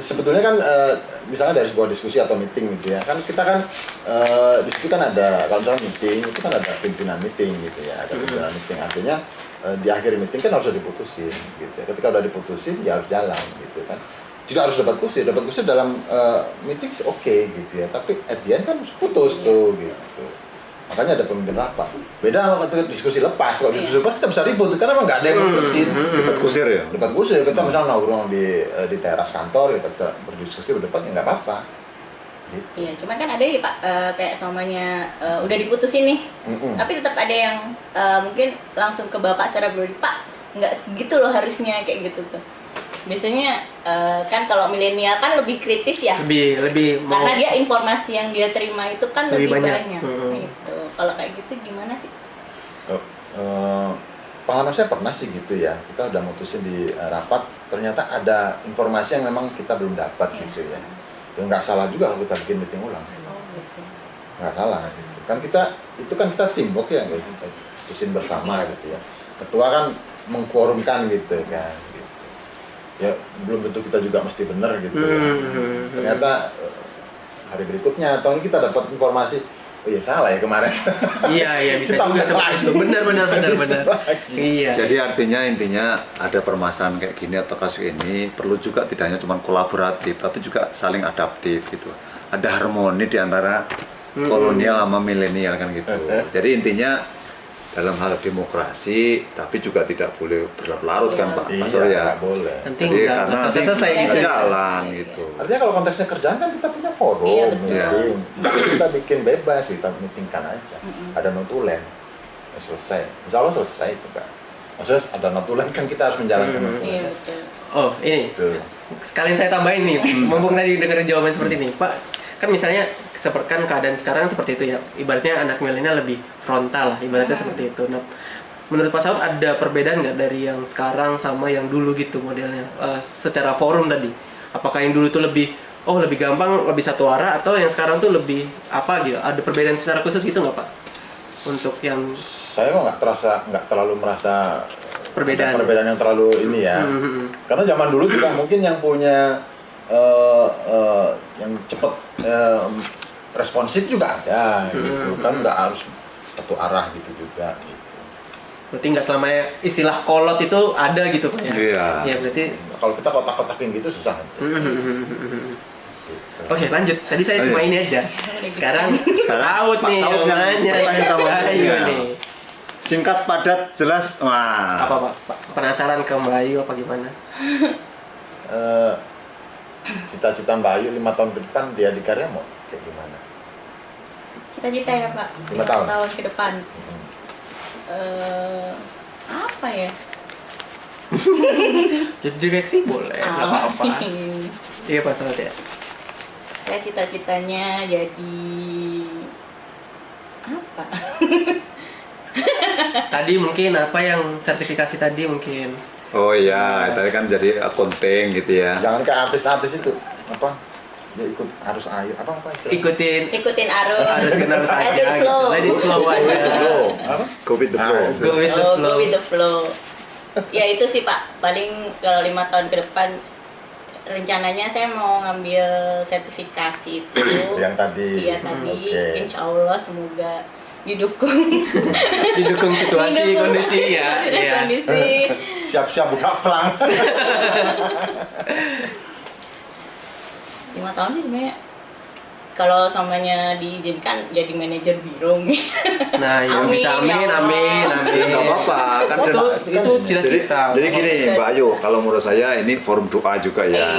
sebetulnya kan misalnya dari sebuah diskusi atau meeting gitu ya, kan kita kan di situ kan ada, kalau misalnya meeting itu kan ada pimpinan meeting gitu ya, ada pimpinan meeting, artinya di akhir meeting kan harus diputusin gitu ya. Ketika udah diputusin ya harus jalan gitu kan, tidak harus dapat kursi dalam meeting oke gitu ya, tapi at the end kan harus putus tuh gitu. Makanya ada pemimpin rapat. Beda sama ketika diskusi lepas. Kalau diskusi lepas kita bisa ribut karena memang nggak ada yang mutusin. Debat kusir ya. Debat kusir, kita misalnya nongkrong di teras kantor, kita berdiskusi berdebat ya nggak apa-apa. Gitu. Iya, cuman kan ada ya Pak, kayak semuanya udah diputusin nih, tapi tetap ada yang mungkin langsung ke Bapak secara pribadi, Pak, nggak segitu loh harusnya kayak gitu tuh. Biasanya kan kalau milenial kan lebih kritis ya, lebih mau karena dia informasi yang dia terima itu kan Lebih lebih banyak. banyak. Gitu. Kalau kayak gitu gimana sih? Pengalaman saya pernah sih gitu ya, kita udah mutusin di rapat, ternyata ada informasi yang memang kita belum dapat gitu ya. Ya nggak salah juga kalau kita bikin meeting ulang, Oh gitu. nggak salah gitu. Kan kita teamwork ya, nggak putusin bersama gitu ya. Ketua kan mengquorumkan gitu kan. Gitu. Ya belum tentu kita juga mesti benar gitu ya. Ternyata hari berikutnya atau ini kita dapat informasi, oh iya salah ya kemarin. Iya bisa Kita juga seperti itu. Benar. Iya. Jadi artinya intinya ada permasalahan kayak gini atau kasus ini perlu juga tidak hanya cuma kolaboratif tapi juga saling adaptif gitu. Ada harmoni di antara kolonial sama milenial kan gitu. Jadi intinya dalam hal demokrasi tapi juga tidak boleh berlarut-larut kan Pak Iya, Surya. nggak boleh. Nanti Jadi nggak karena nanti selesai nggak gitu. jalan gitu. Artinya kalau konteksnya kerjaan kan kita punya forum, Iya, betul. meeting, kita bikin bebas, kita meetingkan aja. Ada notulen, ya selesai. Insya Allah selesai juga. Maksudnya ada notulen kan kita harus menjalankan notulen. Iya betul. Oh ini Gitu. sekalian saya tambahin nih, mumpung tadi dengerin jawaban seperti ini, Pak. Kan misalnya kan keadaan sekarang seperti itu ya. Ibaratnya anak milenial lebih frontal lah, ibaratnya seperti itu. Nah, menurut Pak Saud ada perbedaan nggak dari yang sekarang sama yang dulu gitu modelnya? Secara forum tadi, apakah yang dulu itu lebih lebih gampang, lebih satu arah, atau yang sekarang tuh lebih apa gitu? Ada perbedaan secara khusus gitu nggak Pak? Untuk yang Saya kok nggak terlalu merasa Perbedaan. ada perbedaan yang terlalu ini ya. Karena zaman dulu juga mungkin yang punya yang cepat responsif juga ada gitu. Kan nggak harus satu arah gitu juga gitu. berarti nggak selamanya istilah kolot itu ada gitu Pak ya? Iya. Ya berarti. Kalau kita kotak-kotakin gitu susah nanti. Oke lanjut. Tadi saya cuma ini aja. Sekarang Saud Pak nih Saud yang yang nanya. bertanya sama Ayu Iya. nih. Singkat, padat, jelas. Wah. Apa Pak? Penasaran ke Mbak Ayu apa gimana? Cita-cita Mbak Ayu 5 tahun ke depan dia di karya mau kayak gimana? Cita-cita ya Pak. 5 tahun. tahun ke depan. Apa ya? Jadi direksi boleh, nggak apa-apa. Amin. Iya Pak Saud ya. Saya cita-citanya jadi apa? Tadi mungkin apa yang sertifikasi tadi mungkin. Oh iya, tadi kan jadi accounting gitu ya. Jangan kayak artis-artis itu apa? Ya ikut arus air apa istilahnya? Ikutin arus. Harus kenal saja Let it flow. gitu. Let it flow aja. Flow, apa? Go with the flow. Ah, itu. Go with the Oh, flow. go with the flow. Ya itu sih Pak. Paling kalau 5 tahun ke depan rencananya saya mau ngambil sertifikasi itu. Yang tadi. Iya tadi. Oke. Insya Allah semoga didukung. Didukung situasi, Didukung. kondisi ya. Iya. Kondisi. Siap-siap buka pelang. 5 tahun sih sebenarnya. Kalau samanya diizinkan jadi manajer biro gitu. Nah, ya Amin, bisa ya amin, Allah. amin, amin. Nggak apa-apa, kan itu, dan- itu cita-cita. Jadi gini Mbak Ayu, kalau menurut saya ini forum doa juga ya.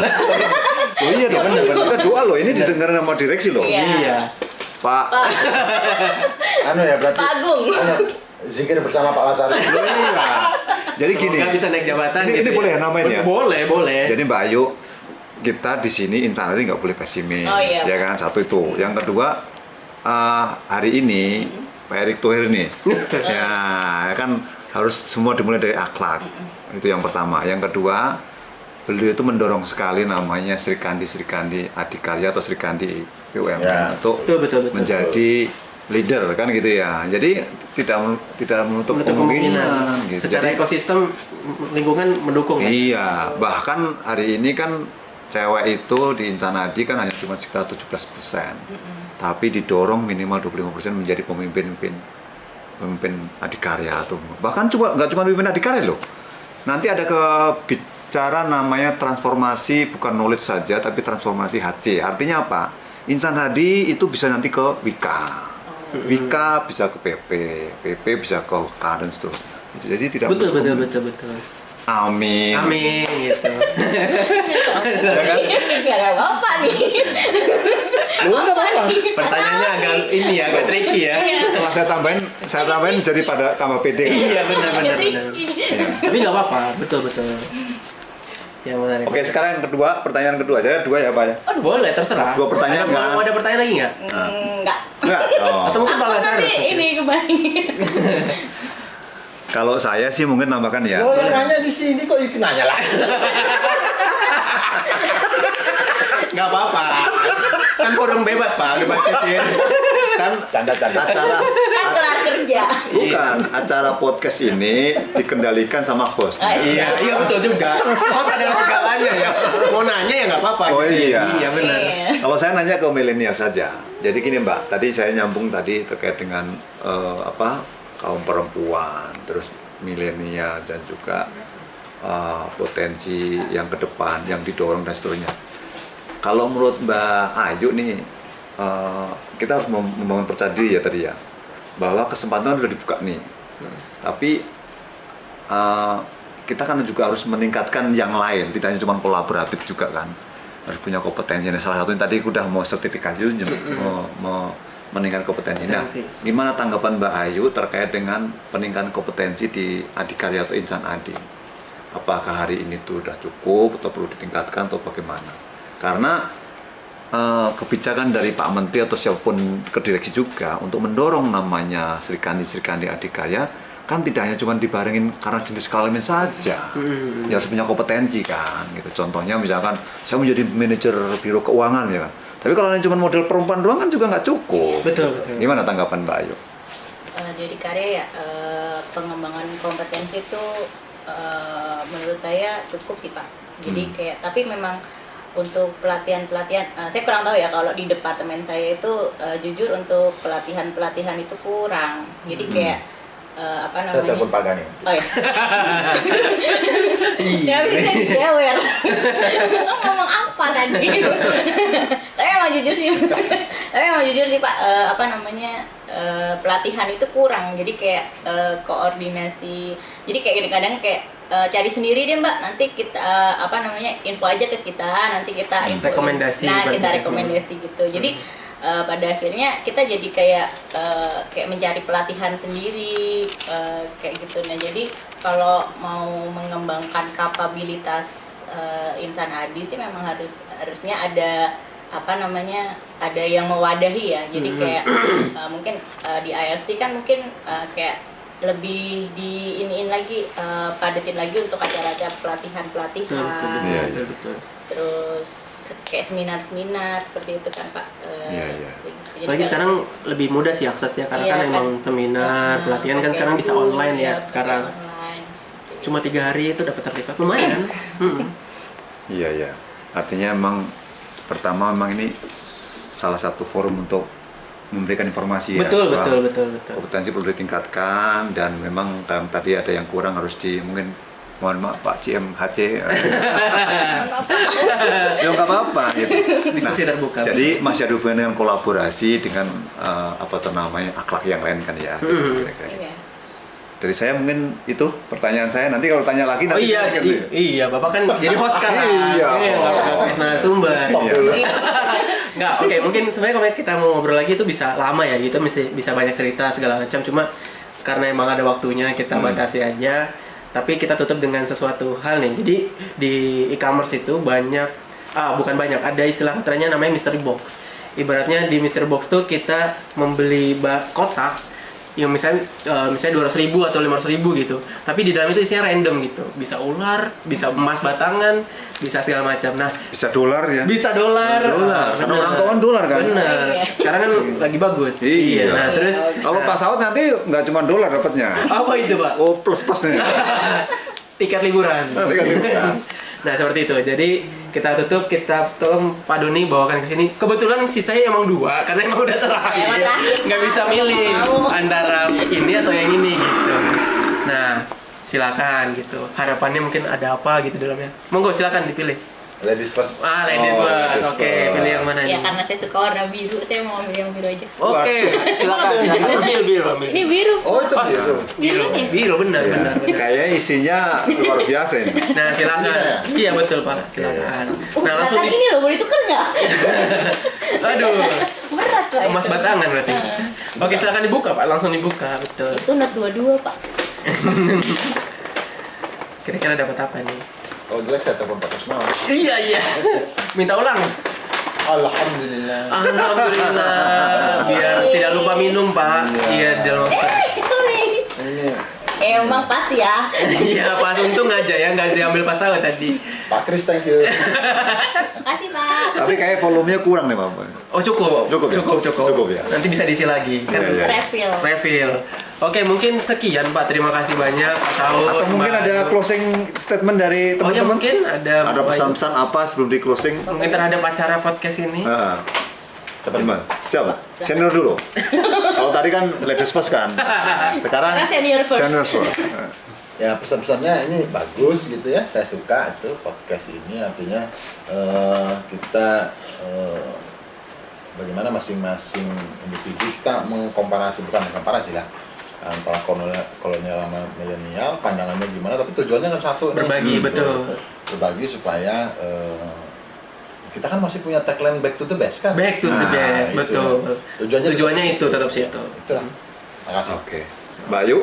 Oh iya dong, kita doa loh, ini didengar sama direksi loh. Iya. Iya. Pak, Anu ya berarti. Pak Agung. Zikir bersama Pak Lasari. iya. Jadi gini. Nggak bisa naik jabatan. Ini gitu boleh ya namain ya? Boleh, boleh. Jadi Mbak Ayu, kita di sini insanari nggak boleh pesimis, Oh, iya, ya Pak. kan? Satu itu. Yang kedua, hari ini Pak Erick Thohir nih, ya kan harus semua dimulai dari akhlak. Itu yang pertama. Yang kedua, beliau itu mendorong sekali namanya Sri Kandi Adikarya atau Sri Kandi BUMN Ya. untuk Betul. menjadi leader kan gitu ya. Jadi tidak menutup kemungkinan gitu. Secara Jadi, ekosistem lingkungan mendukung ya. iya, bahkan hari ini kan cewek itu di Insanadi kan hanya cuma sekitar 17%. Tapi didorong minimal 25% menjadi pemimpin adikarya atau bahkan nggak cuma pemimpin adikarya loh. Nanti ada bicara namanya transformasi bukan knowledge saja tapi transformasi HC. Artinya apa? Insanadi itu bisa nanti ke Wika. Wika bisa ke PP bisa ke WK dan seterusnya. Jadi tidak Betul. Amin. Amin gitu. Ya kan? Gak ada apa nih. Lu nggak apa-apa. Pertanyaannya agak ini ya, agak tricky ya. Setelah saya tambahin jadi pada tambah pede. Iya benar. Tapi nggak apa-apa, betul. Yang menarik. Oke, sekarang yang kedua, pertanyaan kedua. Jadi dua ya, Pak ya? Boleh, terserah. Dua pertanyaan, Mau kan? ada pertanyaan lagi nggak? Enggak. Enggak. Oh. Atau mungkin Pak Lasari? Nanti ini kembali. Kalau saya sih mungkin nambahkan ya. Oh yang nanya di sini kok ikut nanya lah. Nggak apa-apa. Kan forum bebas Pak, bebas pikir. Kan Canda-canda. acara Kan kelar kerja. bukan acara podcast ini dikendalikan sama host. Iya betul juga. Host adalah segalanya ya. Mau nanya ya nggak apa-apa. Oh, gitu. iya. Iya benar. Iya. Kalau saya nanya ke milenial saja. Jadi gini Mbak, tadi saya nyambung tadi terkait dengan kaum perempuan, terus milenial dan juga potensi yang ke depan yang didorong dan seterusnya. Kalau menurut Mbak Ayu nih, kita harus membangun percaya diri ya tadi ya, bahwa kesempatan sudah dibuka nih. Tapi kita kan juga harus meningkatkan yang lain, tidak hanya cuma kolaboratif juga kan. Harus punya kompetensi. Nah, salah satunya tadi udah mau sertifikasi itu meningkatkan kompetensi. Nah, gimana tanggapan Mbak Ayu terkait dengan peningkatan kompetensi di Adikarya atau Insan Adi? Apakah hari ini tuh udah cukup atau perlu ditingkatkan atau bagaimana? Karena kebijakan dari Pak Menteri atau siapapun ke direksi juga untuk mendorong namanya Sri Kandi Adikarya kan tidak hanya cuma dibarengin karena jenis kelamin saja. Ya harus punya kompetensi kan gitu. Contohnya misalkan saya menjadi manajer biro keuangan ya kan. Tapi kalau hanya cuma model perempuan doang kan juga nggak cukup. Betul. Gimana tanggapan Mbak Ayu? Jadi karya ya, pengembangan kompetensi itu menurut saya cukup sih Pak. Jadi kayak, tapi memang untuk pelatihan saya kurang tahu ya kalau di departemen saya itu jujur untuk pelatihan itu kurang. Jadi kayak apa namanya? Saya telepon Pak Gani. Oh ya. Ya bisa jewer. Lo ngomong apa tadi? Tapi emang jujur sih Pak, apa namanya, pelatihan itu kurang. Jadi kayak koordinasi. Jadi kayak kadang-kadang kayak cari sendiri deh Mbak. Nanti kita apa namanya, info aja ke kita. Nanti kita info. Rekomendasi. Nah kita rekomendasi gitu. Jadi pada akhirnya kita jadi kayak mencari pelatihan sendiri kayak gitu. Nah jadi kalau mau mengembangkan kapabilitas insan adi sih memang harusnya ada apa namanya, ada yang mewadahi ya. Jadi kayak mungkin di ILC kan mungkin kayak lebih diiniin lagi, padetin lagi untuk acara-acara pelatihan. Betul. Terus kayak seminar seperti itu kan Pak. Jadi Lagi sekarang lebih mudah sih aksesnya karena kan emang seminar, pelatihan kan sekarang bisa online ya sekarang. Cuma 3 hari itu dapat sertifikat, lumayan. Iya. Artinya memang pertama memang ini salah satu forum untuk memberikan informasi Betul. kompetensi perlu ditingkatkan dan memang tadi ada yang kurang harus mungkin mohon maaf Pak CMHC ya nggak apa-apa gitu. Diskusi terbuka. Jadi masih ada hubungan dengan kolaborasi dengan apa namanya akhlak yang lain kan ya kira-kira. Dari saya mungkin itu pertanyaan saya, nanti kalau tanya lagi nanti iya Bapak kan jadi host kan. Nah sumber. Nggak, oke, mungkin sebenarnya kalau kita mau ngobrol lagi itu bisa lama ya, gitu bisa banyak cerita segala macam, cuma karena emang ada waktunya kita batasi aja. Tapi kita tutup dengan sesuatu hal nih. Jadi di e-commerce itu bukan banyak, ada istilah katanya namanya mystery box. Ibaratnya di mystery box tuh kita membeli kotak yang misalnya 200.000 atau 500.000 gitu. Tapi di dalam itu isinya random gitu. Bisa ular, bisa emas batangan, bisa segala macam. Nah, bisa dolar ya. Bisa dolar. Karena orang tua kan dolar kan. Benar. Sekarang kan lagi bagus. Iya. Nah, terus kalau pesawat nanti nggak cuma dolar dapatnya. apa itu, Pak? Oh, plus-plusnya. Tiket liburan. Liburan. Nah, seperti itu. Jadi kita tutup, kita tolong Pak Doni bawakan ke sini. Kebetulan sisanya emang 2 karena emang udah terakhir. Nggak bisa milih antara ini atau yang ini gitu. Nah, silakan gitu. Harapannya mungkin ada apa gitu dalamnya. Monggo silakan dipilih. Ladies first. Ladies first. Oke, pilih yang mana Ya nih? karena saya suka warna biru, saya mau ambil yang biru aja. Oke, silakan. Ambil biru. Ini biru. Oh itu biru. Biru nih. Biru benar. Kayaknya isinya luar biasa ini. Nah, silakan. Iya betul, Pak. Silakan. Nah, langsung Kan ini loh, boleh tuker nggak? Aduh. Berat Pak. Emas batangan berarti. Oke, silakan dibuka, Pak. Langsung dibuka, betul. Itu Note 22 Pak. Kira-kira dapat apa nih? Kalau jelek saya telepon Pak Kusnawa. Iya. Minta ulang. Alhamdulillah. Alhamdulillah. Biar tidak lupa minum, Pak. Iya, dalam Itu nih. Ini Emang pas ya. Iya, pas untung aja ya nggak diambil pas awal tadi. Pak Kris, thank you. Makasih Pak. Tapi kayak volumenya kurang nih Pak. Oh, cukup. Cukup ya? Cukup ya? Nanti bisa diisi lagi. Kan Iya. Refill. Oke, mungkin sekian Pak. Terima kasih banyak Pak Saud. Atau mungkin Mbak ada Ayu. closing statement dari Oh ya, teman-teman? mungkin ada pesan-pesan apa sebelum di closing? mungkin terhadap acara podcast ini. Gimana? Siapa? Senior dulu. Kalau tadi kan ladies first kan. Sekarang Sekarang senior first. Senior first. Ya pesan-pesannya ini bagus gitu ya, saya suka itu podcast ini, artinya kita bagaimana masing-masing individu kita mengkomparasi, bukan mengkomparasi lah, antara kolonial sama milenial, pandangannya gimana, tapi tujuannya kan satu nih. Berbagi, betul. Berbagi supaya kita kan masih punya tagline back to the best kan? Back to the best, itu. betul. Tujuannya itu tetap situ. Itulah. Makasih. Oke. Mbak Ayu?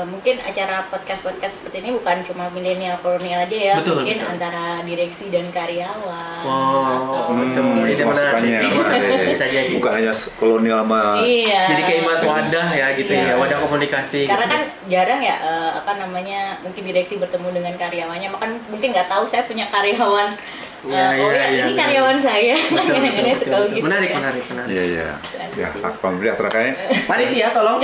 mungkin acara podcast seperti ini bukan cuma milenial kolonial aja ya, Betul, mungkin betul. antara direksi dan karyawan. Wow, atau- betul. Ide masukannya menarik. Bisa jadi. bukan hanya kolonial sama Iya. Jadi kayak ibarat wadah ya gitu Iya. ya, wadah komunikasi. Karena gitu. kan jarang ya apa namanya, mungkin direksi bertemu dengan karyawannya, maka mungkin nggak tahu saya punya karyawan. Iya, Oh iya, ya, iya, ini benar. karyawan saya. Betul, Kadang-kadang betul, suka betul. begitu Menarik, ya. menarik. iya iya ya alhamdulillah terkait Panitia tolong.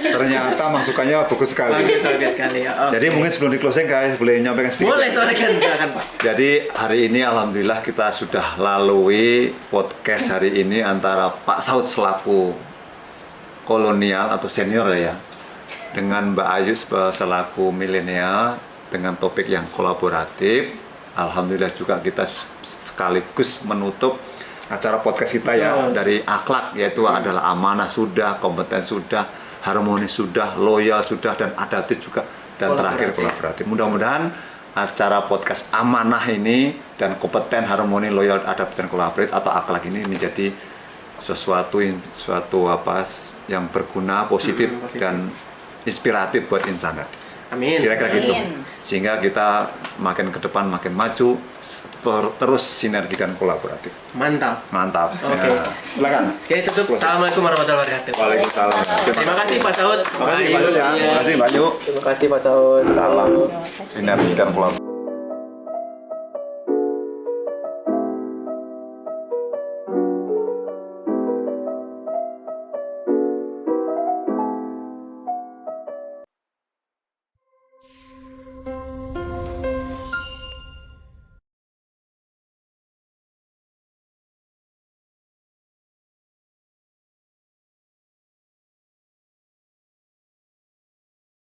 ternyata masukannya bagus sekali. Bagus sekali ya. Oke. Jadi mungkin sebelum di closing guys boleh nyampaikan sedikit. boleh silakan Pak. Jadi hari ini alhamdulillah kita sudah lalui podcast hari ini antara Pak Saud selaku kolonial atau senior ya, dengan Mbak Ayu selaku milenial dengan topik yang kolaboratif. Alhamdulillah juga kita sekaligus menutup acara podcast kita ya Betul. dari akhlak, yaitu adalah amanah sudah, kompeten sudah, harmoni sudah, loyal sudah, dan adaptif juga, dan terakhir kolaboratif. Mudah-mudahan acara podcast amanah ini dan kompeten, harmoni, loyal, adaptif, dan kolaboratif atau akhlak ini menjadi suatu yang berguna, positif, positif. dan inspiratif buat insan. Amin. Kira-kira gitu. Amin. Sehingga kita makin ke depan makin maju, terus sinergi dan kolaboratif. Mantap. Mantap. Oke. Ya. Silakan. Oke, tutup. Assalamualaikum warahmatullahi wabarakatuh. Waalaikumsalam. Terima kasih Pak Saud. Terima kasih Pak Yu ya. Terima kasih Pak Yu. Terima kasih Pak Saud. Salam sinergi dan kolaborasi.